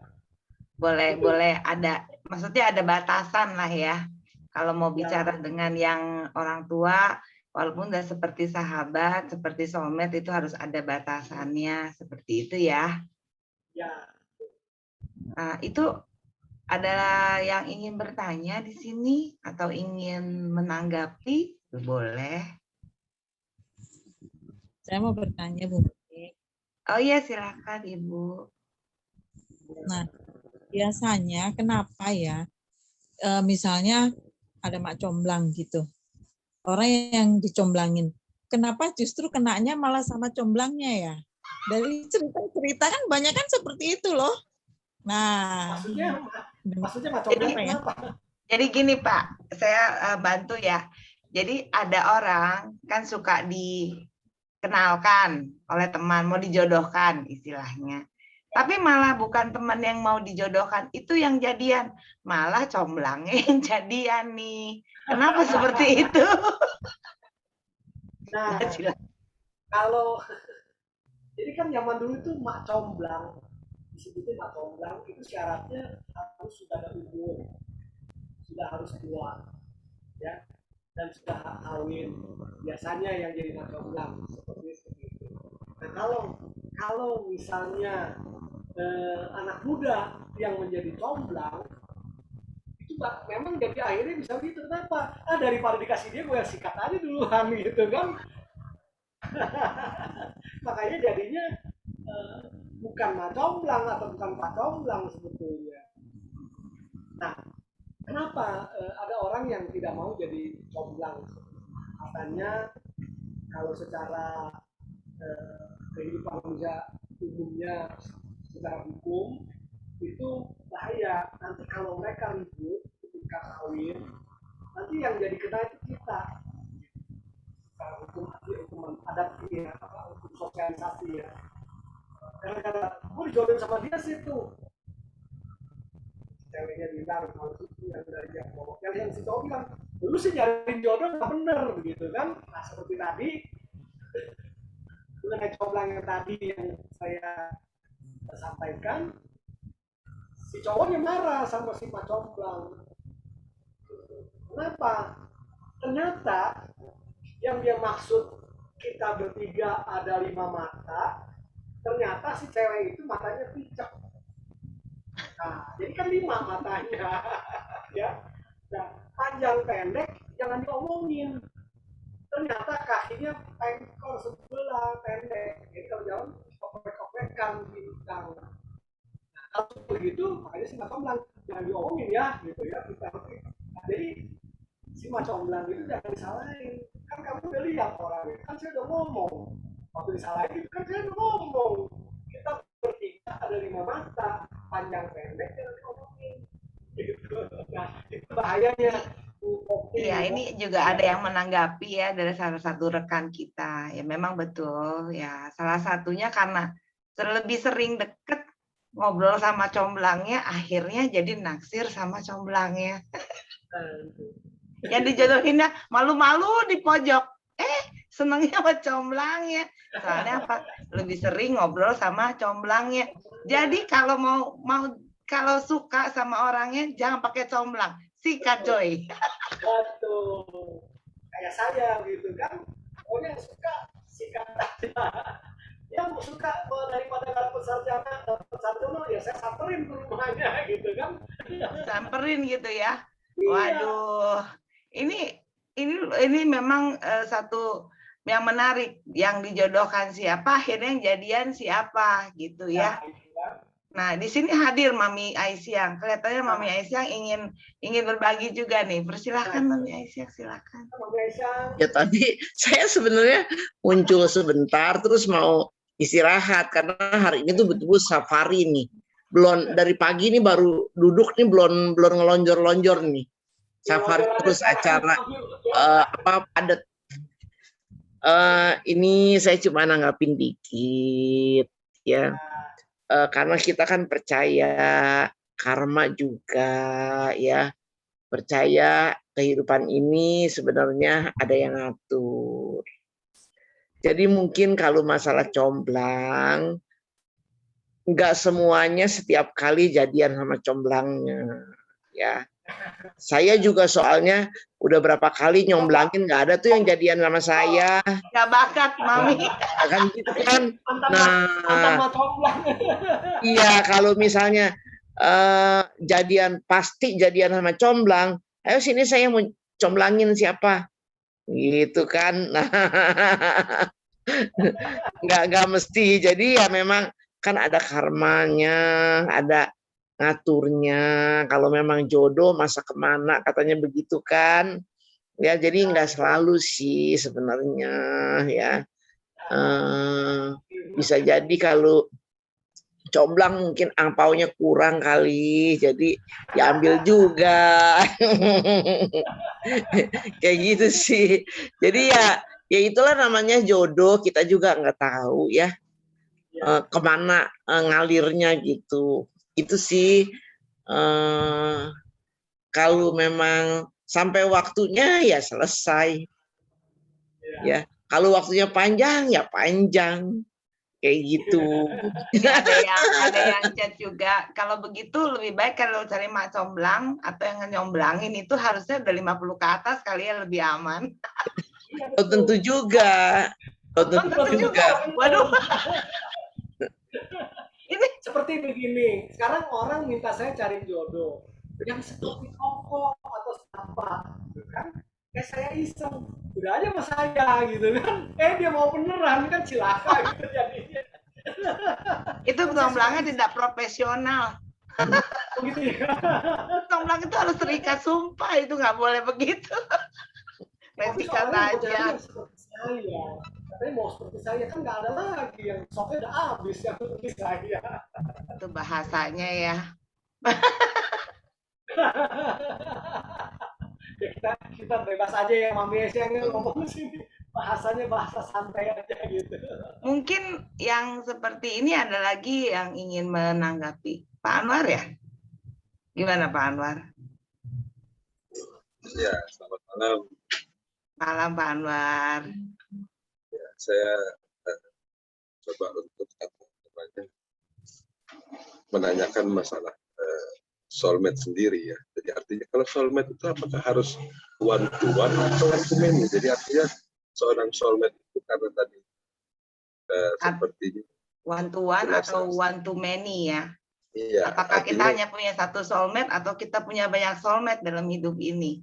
Itu Boleh ada, maksudnya ada batasan lah ya. Kalau mau bicara ya, dengan yang orang tua, walaupun udah seperti sahabat, seperti soulmate, itu harus ada batasannya, seperti itu ya. ya. Nah, itu ada yang ingin bertanya di sini atau ingin menanggapi? Boleh. Saya mau bertanya, Bu. Oh iya, silakan Ibu. Nah, biasanya kenapa ya, misalnya ada mak comblang gitu, orang yang dicomblangin, kenapa justru kenanya malah sama comblangnya ya? Dari cerita-cerita kan banyak kan seperti itu loh. Nah, Maksudnya maksudnya macam Jadi, kenapa ya? kenapa? jadi gini Pak, saya bantu ya. Jadi ada orang kan suka dikenalkan oleh teman, mau dijodohkan istilahnya. Tapi malah bukan teman yang mau dijodohkan, itu yang jadian. Malah comblangnya yang jadian nih. Kenapa seperti itu? Nah, Nah, silakan. kalau jadi kan zaman dulu itu mak comblang, disebutnya mak comblang itu syaratnya harus sudah ada umur, sudah harus tua, ya, dan sudah kawin. Biasanya yang jadi mak comblang seperti itu. Nah kalau misalnya anak muda yang menjadi comblang itu memang jadi akhirnya bisa gitu. Kenapa? Daripada dikasih dia gue yang sikat aja duluan gitu kan. Makanya jadinya eh, bukan macomblang atau bukan pacomblang sebetulnya. Nah, kenapa ada orang yang tidak mau jadi comblang? Katanya kalau secara kehidupan manusia umumnya, secara hukum itu bahaya. Nanti kalau mereka ribut ketika kawin, nanti yang jadi kena itu kita. Hukum adat ini ya, hukum sosialisasi ya. Karena gue dijodohin sama dia sih tuh, ceweknya bilang kalau itu yang dari yang cowok, yang si cowok bilang lu sih nyari jodoh nggak bener begitu kan. Nah seperti tadi mengenai comblang yang tadi yang saya sampaikan, si cowoknya marah sama si pak comblang. Kenapa? Ternyata yang dia maksud kita bertiga ada 5 mata, ternyata si cewek itu matanya picek. Nah, jadi kan 5 matanya, ya. Nah, panjang pendek jangan diomongin. Ternyata kakinya pengkor sebelah pendek. Jadi kalau jalan kopek-kopekan bintang. Nah, kalau begitu, makanya si Macomblang jangan diomongin ya, gitu ya. Nah, jadi si Macomblang itu jangan disalahin. Kan kamu udah lihat orangnya, kan saya udah ngomong. Waktu disalahin itu kan saya udah ngomong. Kita bertiga ada 5 mata, panjang pendek jangan diomongin. Gitu. Nah, itu bahayanya Iya, ini juga ada yang menanggapi ya dari salah satu rekan kita. Ya memang betul ya. Salah satunya karena lebih sering deket ngobrol sama comblangnya, akhirnya jadi naksir sama comblangnya. Yang dijodohinnya malu-malu di pojok. Senengnya sama comblangnya. Soalnya apa? Lebih sering ngobrol sama comblangnya. Jadi kalau kalau suka sama orangnya jangan pakai comblang. Sikat coy. Betul. Kayak saya gitu kan. Pokoknya suka sikat aja. Yang suka daripada dapat sarjana ya saya samperin ke rumahnya gitu kan. Samperin gitu ya. Iya. Waduh. Ini memang satu yang menarik, yang dijodohkan siapa, akhirnya yang jadian siapa gitu ya. Nah, di sini hadir Mami Aisyang. Kelihatannya Mami Aisyang ingin berbagi juga nih. Persilahkan Mami Aisyang, silakan. Ya tadi saya sebenarnya muncul sebentar terus mau istirahat karena hari ini tuh betul-betul safari nih. Belum dari pagi nih baru duduk nih belum ngelonjor-lonjor nih. Safari terus acara padat. Ini saya cuma nanggapin dikit ya. Karena kita kan percaya karma juga ya, percaya kehidupan ini sebenarnya ada yang ngatur. Jadi mungkin kalau masalah comblang, nggak semuanya setiap kali jadian sama comblangnya ya. Saya juga soalnya udah berapa kali nyomblangin nggak ada tuh yang jadian sama saya. Nggak bakat, Mami. Kan gitu kan. Nah, iya kalau misalnya pasti jadian sama comblang, ayo sini saya mau comblangin siapa, gitu kan. Nah, nggak mesti. Jadi ya memang kan ada karmanya, ada ngaturnya. Kalau memang jodoh masa kemana katanya begitu kan. Ya jadi nggak selalu sih sebenarnya ya. Bisa jadi kalau comblang mungkin angpaunya kurang kali, jadi diambil juga. Kayak gitu sih. Jadi ya itulah namanya jodoh, kita juga nggak tahu ya kemana ngalirnya gitu. Itu sih kalau memang sampai waktunya ya selesai. Ya, kalau waktunya panjang ya panjang. Kayak gitu. Ini ada yang chat juga. Kalau begitu lebih baik kalau cari mak comblang atau yang nyomblangin itu harusnya udah 50 ke atas kali ya, lebih aman. Oh, tentu juga. Tentu juga. Waduh. Ini seperti begini. Sekarang orang minta saya cari jodoh yang seperti Koko atau siapa, gitu kan? Kayak saya iseng, udah aja sama saya gitu kan. Dia mau beneran kan silakan gitu jadinya. Itu comblangnya tidak profesional. Gitu ya. Comblang itu harus terikat sumpah, itu nggak boleh begitu. Sikat aja. Saya, katanya mau seperti saya kan nggak ada lagi yang soknya udah habis yang seperti saya. Itu bahasanya ya. Ya kita bebas aja ya Mami Aisyah ngomong sini, bahasanya bahasa santai aja gitu. Mungkin yang seperti ini ada lagi yang ingin menanggapi. Pak Anwar ya? Gimana Pak Anwar? Ya, selamat malam. Malam Pak Anwar. Ya, saya coba untuk menanyakan masalah soulmate sendiri ya. Jadi artinya kalau soulmate itu apakah harus one to one atau one to many? Jadi artinya seorang soulmate itu karena tadi seperti one to one atau one to many ya. Iya. Apakah kita hanya punya satu soulmate atau kita punya banyak soulmate dalam hidup ini?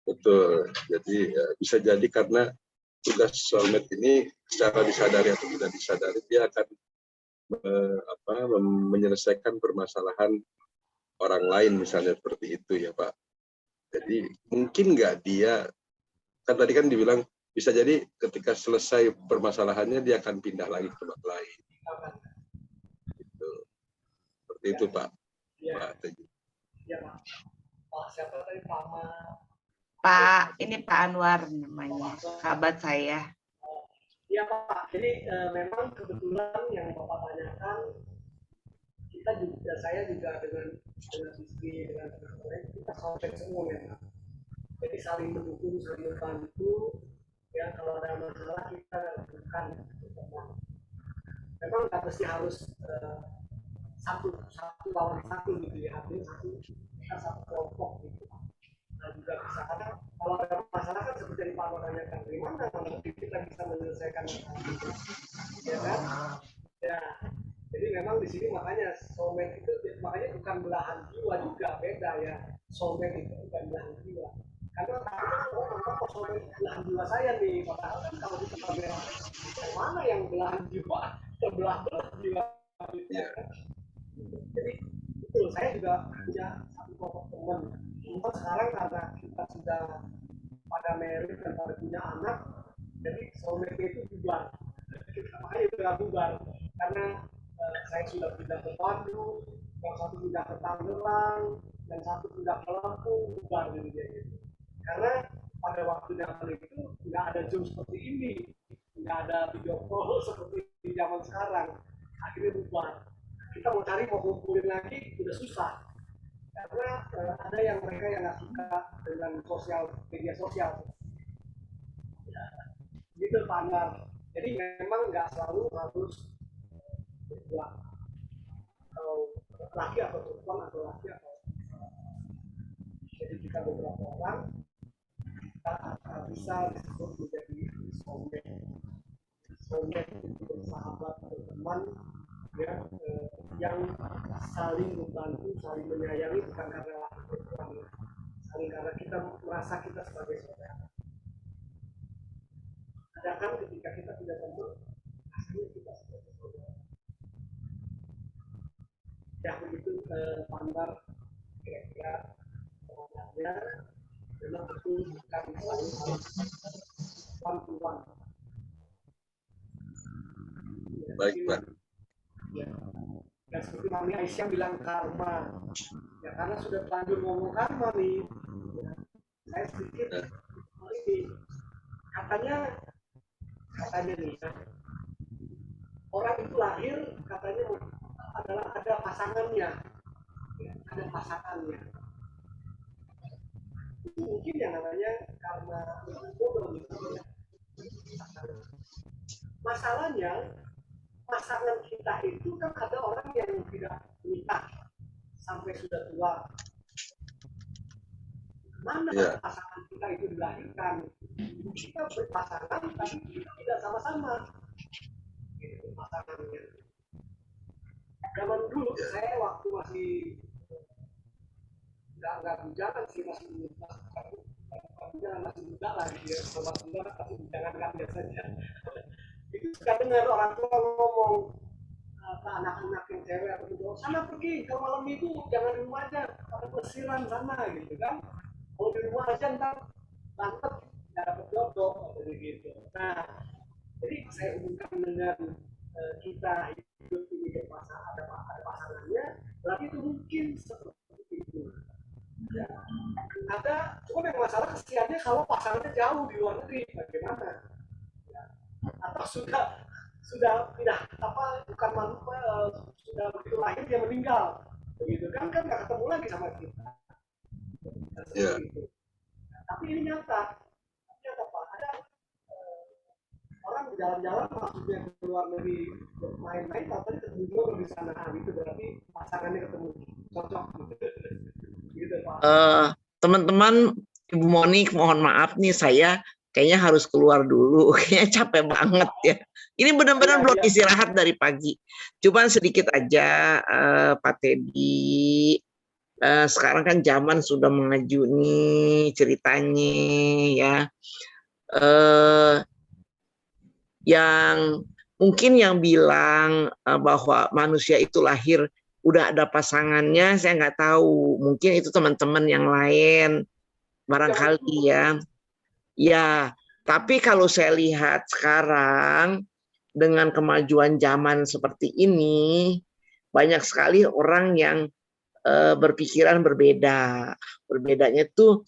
Betul. Jadi bisa jadi karena tugas soulmate ini secara disadari atau tidak disadari dia akan menyelesaikan permasalahan orang lain misalnya seperti itu ya Pak. Jadi mungkin nggak dia, kan tadi kan dibilang bisa jadi ketika selesai permasalahannya dia akan pindah lagi ke tempat lain. Gitu. Seperti itu Pak. Ya. Ya Pak. Siapa tadi Pama? Pak Anwar namanya, sahabat saya. Iya Pak, jadi memang kebetulan yang Bapak tanyakan, saya juga dengan istri, dengan teman lain, kita solid semua ya. Jadi saling mendukung, saling membantu. Ya kalau ada masalah kita lakukan. Memang nggak mesti harus satu lawan satu gitu ya, artinya kita satu kelompok gitu. Nah juga bisa, karena kalau ada masalah kan seperti yang Pak Anwar tanyakan, gimana nanti kita bisa menyelesaikan masalah itu, ya kan? Ya, jadi memang di sini makanya soulmate itu makanya bukan belahan jiwa juga, beda ya. Soulmate itu bukan belahan jiwa. Karena kok soulmate belahan jiwa saya nih, padahal kan kalau kita pamer yang mana yang belahan jiwa, belah jiwa. Jadi betul, saya juga punya satu kelompok teman. Cuma sekarang karena kita sudah pada married dan pada punya anak, jadi soulmate itu bubar. Makanya itu bubar karena saya sudah pindah ke Bandung, yang satu pindah ke Tangerang, yang satu pindah ke Lampung, bubar gitu. Karena pada waktu zaman itu nggak ada Zoom seperti ini, nggak ada video call seperti di zaman sekarang. Akhirnya bubar. Kita mau cari, mau kumpulin lagi udah susah. Karena ada yang mereka yang nggak suka dengan media sosial. Ya, gitu Pak Anwar. Jadi memang nggak selalu harus berdua, atau laki atau perempuan atau laki atau jadi kita beberapa orang kita bisa disebut menjadi soulmate itu bersahabat, berteman ya, yang saling membantu, saling menyayangi, bukan karena laki perempuan, saling karena kita merasa kita sebagai saudara. Ada kan ketika kita tidak teman, rasanya kita sebagai saudara. Ya begitu Pandar kira-kira sebenarnya memang betul bukan saling one-to-one. Baik Pak. Ya. Dan seperti Mami Aisyah bilang karma, ya karena sudah terlanjur ngomong karma nih, ya, saya sedikit ini katanya nih ya, orang itu lahir katanya adalah ada pasangannya, ya, ada pasangannya. Itu mungkin yang namanya karma bodoh misalnya. Masalahnya pasangan kita itu kan ada orang yang tidak nikah sampai sudah tua. Mana pasangan kita itu dilahirkan? Kita berpasangan tapi kita tidak sama-sama. Itu pasangannya. Zaman dulu saya waktu masih nggak bujangan sih, masih muda lagi ya, sama muda tapi bujangan kan biasanya. Itu suka dengar orang tua ngomong ke anak-anak yang cewek atau cowok, sana pergi kalau malam itu jangan di rumah aja, ada pelesiran sana gitu kan. Kalau di rumah aja ntar mantep nggak dapat jodoh gitu. Nah, jadi saya hubungkan dengan kita hidup ini berpasangan, ada pasangannya, berarti itu mungkin seperti itu. Ya. Ada, cuma yang masalah kesiannya kalau pasangannya jauh di luar negeri, bagaimana? Ya. Atau sudah tidak bukan sudah begitu lahir dia meninggal, begitu kan nggak ketemu lagi sama kita. Yeah. Nah, tapi ini nyata Pak, ada orang jalan-jalan maksudnya ke luar negeri main-main, tapi ketemu juga di sana, gitu berarti pasangannya ketemu cocok gitu Pak. Teman-teman, Ibu Monik, mohon maaf nih, saya kayaknya harus keluar dulu, kayaknya capek banget ya. Ini benar-benar belum istirahat dari pagi. Cuman sedikit aja, Pak Teddy. Sekarang kan zaman sudah maju nih ceritanya ya. Yang mungkin yang bilang bahwa manusia itu lahir udah ada pasangannya, saya nggak tahu. Mungkin itu teman-teman yang lain, barangkali ya. Ya, tapi kalau saya lihat sekarang dengan kemajuan zaman seperti ini, banyak sekali orang yang berpikiran berbeda. Berbedanya tuh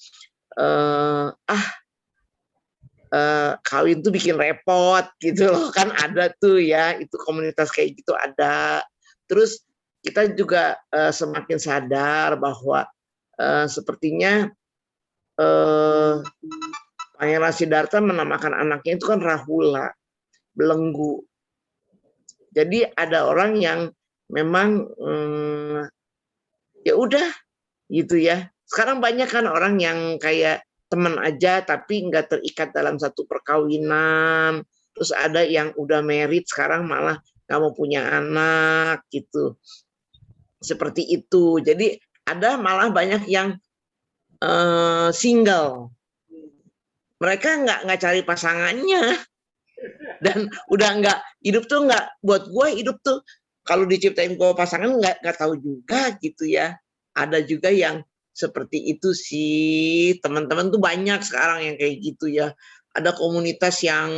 kawin tuh bikin repot gitu loh, kan ada tuh ya, itu komunitas kayak gitu ada. Terus kita juga semakin sadar bahwa sepertinya Pangeran Siddhartha menamakan anaknya itu kan Rahula, belenggu. Jadi ada orang yang memang ya udah gitu ya. Sekarang banyak kan orang yang kayak teman aja tapi nggak terikat dalam satu perkawinan. Terus ada yang udah married sekarang malah nggak mau punya anak gitu. Seperti itu. Jadi ada malah banyak yang single. Mereka nggak cari pasangannya dan udah nggak hidup tuh nggak buat gue hidup tuh kalau diciptain gue pasangan nggak tahu juga gitu ya. Ada juga yang seperti itu sih, teman-teman tuh banyak sekarang yang kayak gitu ya. Ada komunitas yang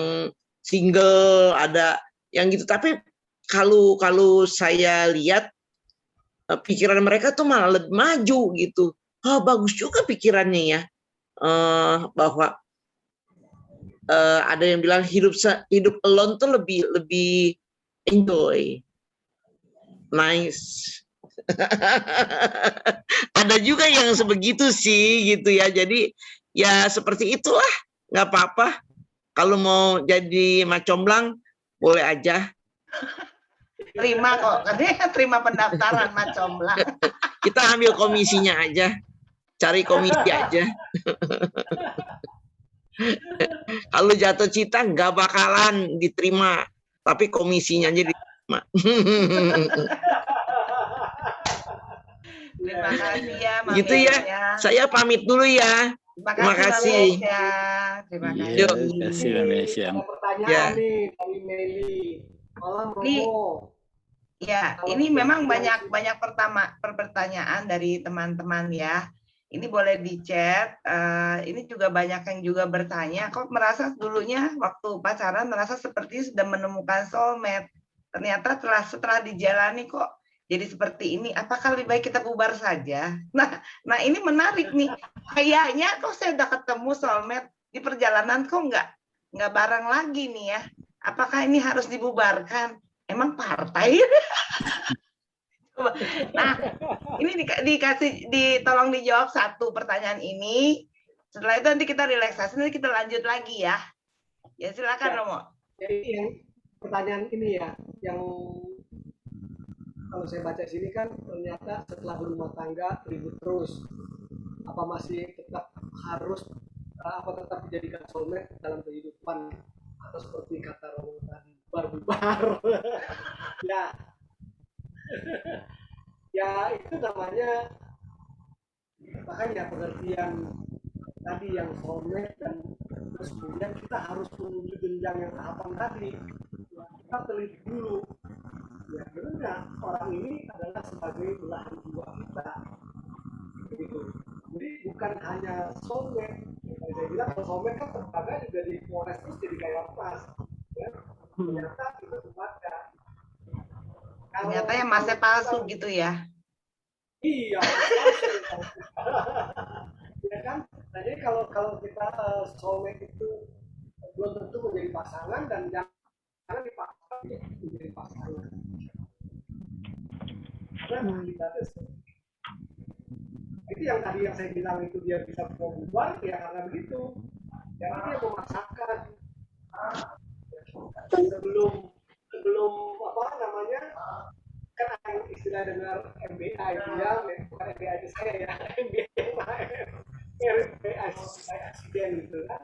single, ada yang gitu. Tapi kalau saya lihat pikiran mereka tuh malah lebih maju gitu. Oh, bagus juga pikirannya ya, bahwa ada yang bilang hidup alone tuh lebih enjoy, nice. Ada juga yang sebegitu sih gitu ya. Jadi ya seperti itulah, nggak apa-apa. Kalau mau jadi macomblang boleh aja. Terima kok, katanya terima pendaftaran macomblang. Kita ambil komisinya aja, cari komisi aja. Kalau jatuh cinta nggak bakalan diterima, tapi komisinya aja diterima. Terima kasih ya, Mami. Gitu ya. Saya pamit dulu ya. Terima kasih. Terima Iya, kasih. terima kasih Mbak Mesia. Ada pertanyaan Ya. nih dari Meli. Malam Nih. Romo. Ya, ini memang banyak pertanyaan dari teman-teman ya. Ini boleh di chat. Ini juga banyak yang juga bertanya, kok merasa dulunya waktu pacaran merasa seperti sudah menemukan soulmate. Ternyata setelah dijalani kok jadi seperti ini. Apakah lebih baik kita bubar saja? Nah ini menarik nih. Kayaknya kok saya udah ketemu soulmate di perjalanan kok nggak bareng lagi nih ya. Apakah ini harus dibubarkan? Emang partai? Nah, ini tolong dijawab satu pertanyaan ini. Setelah itu nanti kita relaksasi, nanti kita lanjut lagi ya. Ya silakan Ya. Romo. Jadi yang pertanyaan ini ya, yang kalau saya baca sini kan ternyata setelah berumah tangga ribut terus. Apa masih tetap harus tetap dijadikan soulmate dalam kehidupan atau seperti kata Romo tadi bubar. Ya. Ya itu namanya makanya pengertian tadi yang soulmate dan terus kemudian kita harus menuju jenjang yang tahapan tadi. Ya, kita teliti dulu. Ya sebenarnya orang ini adalah sebagai belahan jiwa kita. Gitu. Jadi bukan hanya soulmate. Saya bilang kalau soulmate kan terbaga juga di Polres terus jadi kayak pas. Ya. Ternyata itu terbaga. Ternyata yang masih palsu gitu ya. Iya. Ya kan? Nah, jadi kalau kita soulmate itu belum tentu menjadi pasangan dan jangan dipaksa menjadi pasangan. Karena kita itu yang tadi yang saya bilang itu dia bisa bubar ya karena begitu. Jadi dia memaksakan sebelum apa namanya kan ada istilah dengar MBA itu ya bukan MBA itu saya ya MBA yang lain MBA accident gitu kan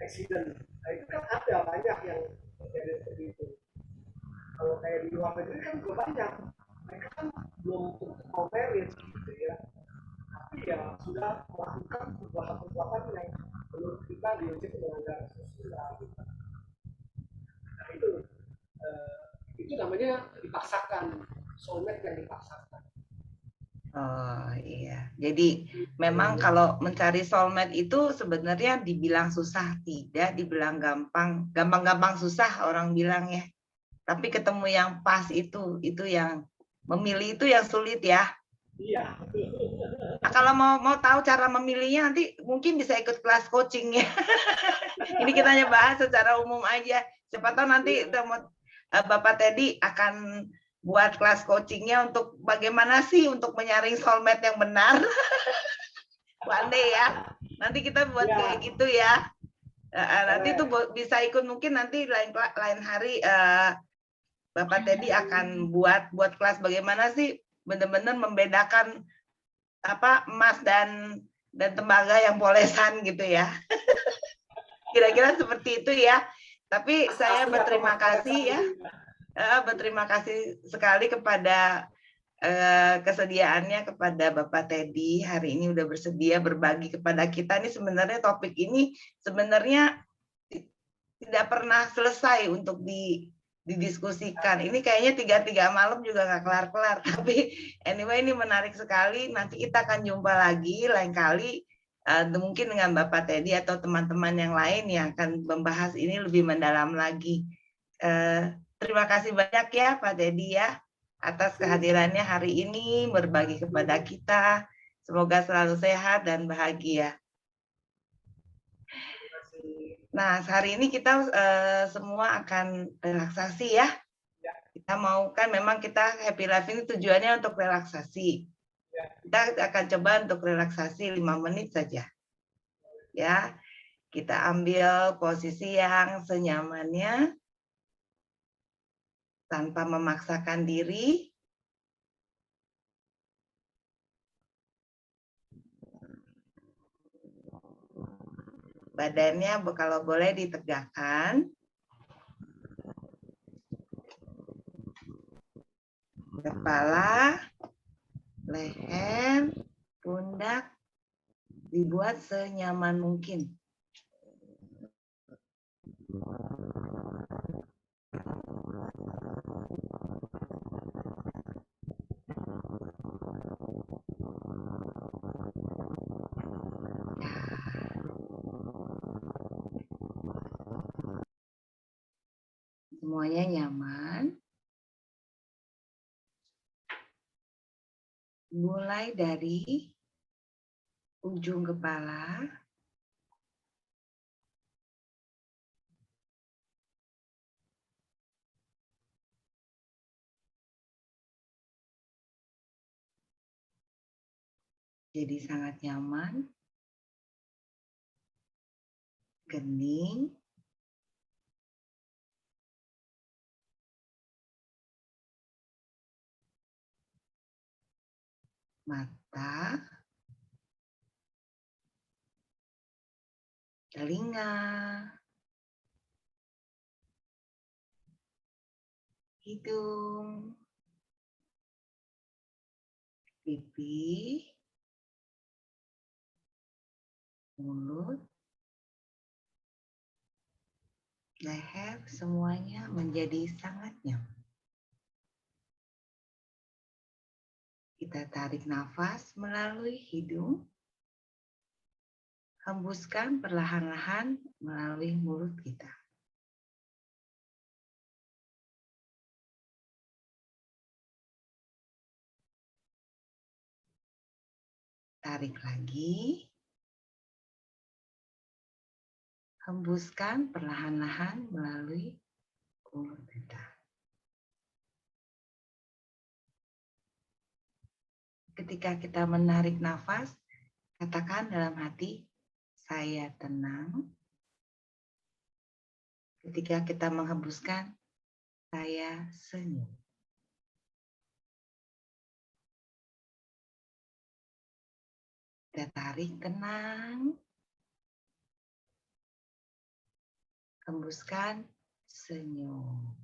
accident. Nah itu kan ada banyak yang terjadi seperti itu. Kalau kayak di luar negeri kan juga banyak mereka kan belum mau married gitu ya tapi ya sudah melakukan perbuatan yang menurut kita dianggap melanggar sosial gitu. Nah itu namanya dipaksakan soulmate yang dipaksakan. Oh iya, jadi memang kalau mencari soulmate itu sebenarnya dibilang susah tidak, dibilang gampang susah orang bilang ya. Tapi ketemu yang pas itu yang memilih itu yang sulit ya. Iya. Nah, kalau mau tahu cara memilihnya nanti mungkin bisa ikut kelas coaching ya. Ini kita hanya bahas secara umum aja. Siapa tahu nanti Bapak Teddy akan buat kelas coachingnya untuk bagaimana sih untuk menyaring soulmate yang benar. Pandai ya. Nanti kita buat kayak gitu ya. Nanti tuh bisa ikut mungkin nanti lain hari Bapak Teddy akan buat kelas bagaimana sih benar-benar membedakan apa emas dan tembaga yang polesan gitu ya. Kira-kira seperti itu ya. Tapi saya berterima kasih ya. Berterima kasih sekali kepada kesediaannya kepada Bapak Teddy hari ini udah bersedia berbagi kepada kita. Ini sebenarnya topik ini sebenarnya tidak pernah selesai untuk didiskusikan. Ini kayaknya 3 malam juga nggak kelar-kelar. Tapi anyway ini menarik sekali. Nanti kita akan jumpa lagi lain kali mungkin dengan Bapak Teddy atau teman-teman yang lain yang akan membahas ini lebih mendalam lagi. Terima kasih banyak ya Pak Teddy ya atas kehadirannya hari ini berbagi kepada kita. Semoga selalu sehat dan bahagia. Nah, hari ini kita semua akan relaksasi ya. Kita mau kan memang kita Happy Life ini tujuannya untuk relaksasi. Kita akan coba untuk relaksasi 5 menit saja. Ya. Kita ambil posisi yang senyamannya tanpa memaksakan diri. Badannya kalau boleh ditegakkan. Kepala, leher, pundak dibuat senyaman mungkin. Semuanya nyaman. Mulai dari ujung kepala, jadi sangat nyaman, kening, mata, telinga, hidung, pipi, mulut, leher, semuanya menjadi sangat nyaman. Kita tarik nafas melalui hidung, hembuskan perlahan-lahan melalui mulut kita. Tarik lagi, hembuskan perlahan-lahan melalui mulut kita. Ketika kita menarik nafas, katakan dalam hati, saya tenang. Ketika kita menghembuskan, saya senyum. Kita tarik tenang. Hembuskan, senyum.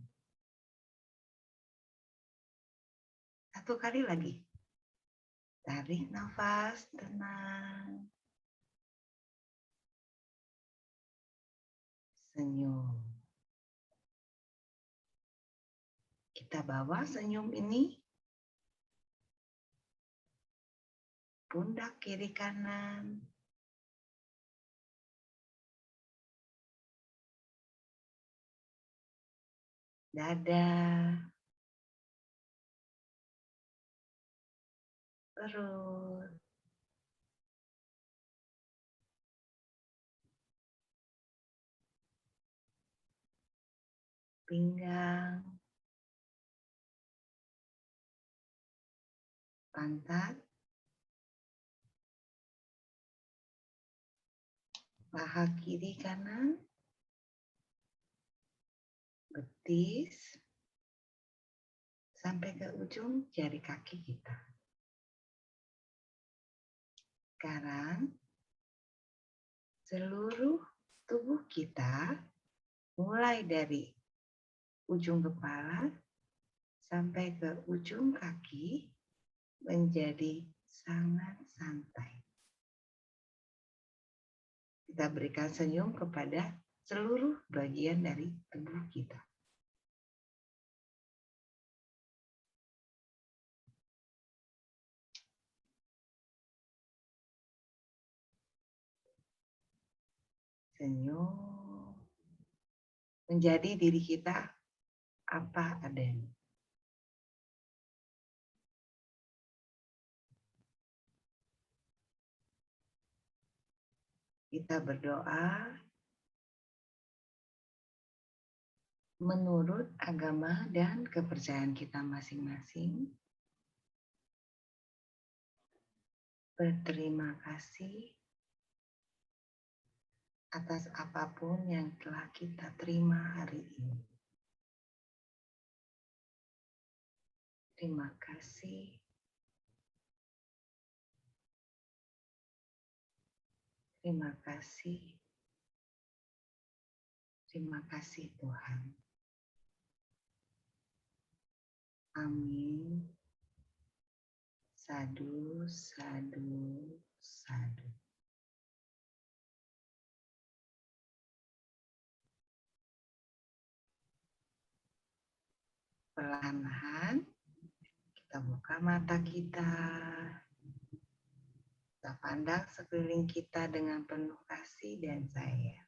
Satu kali lagi. Tarik nafas, tenang. Senyum. Kita bawa senyum ini pundak kiri kanan. Dada. Perut. pinggang, pantat, paha kiri kanan, betis, sampai ke ujung jari kaki kita. Sekarang, seluruh tubuh kita, mulai dari ujung kepala sampai ke ujung kaki, menjadi sangat santai. Kita berikan senyum kepada seluruh bagian dari tubuh kita. Senyum, menjadi diri kita apa adanya. Kita berdoa menurut agama dan kepercayaan kita masing-masing. Berterima kasih atas apapun yang telah kita terima hari ini. Terima kasih. Terima kasih. Terima kasih Tuhan. Amin. Sadu, sadu, sadu. Perlahan-lahan kita buka mata kita. Kita pandang sekeliling kita dengan penuh kasih dan sayang.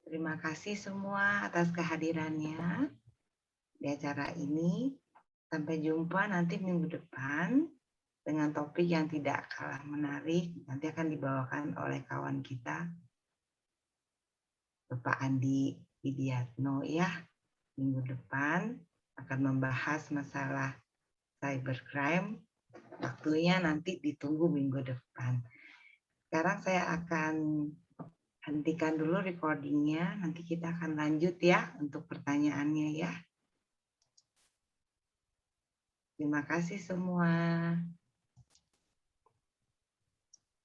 Terima kasih semua atas kehadirannya di acara ini. Sampai jumpa nanti minggu depan dengan topik yang tidak kalah menarik. Nanti akan dibawakan oleh kawan kita, Bapak Andi Widiatno ya. Minggu depan akan membahas masalah cybercrime. Waktunya nanti ditunggu minggu depan. Sekarang saya akan hentikan dulu recordingnya. Nanti kita akan lanjut ya untuk pertanyaannya ya. Terima kasih semua.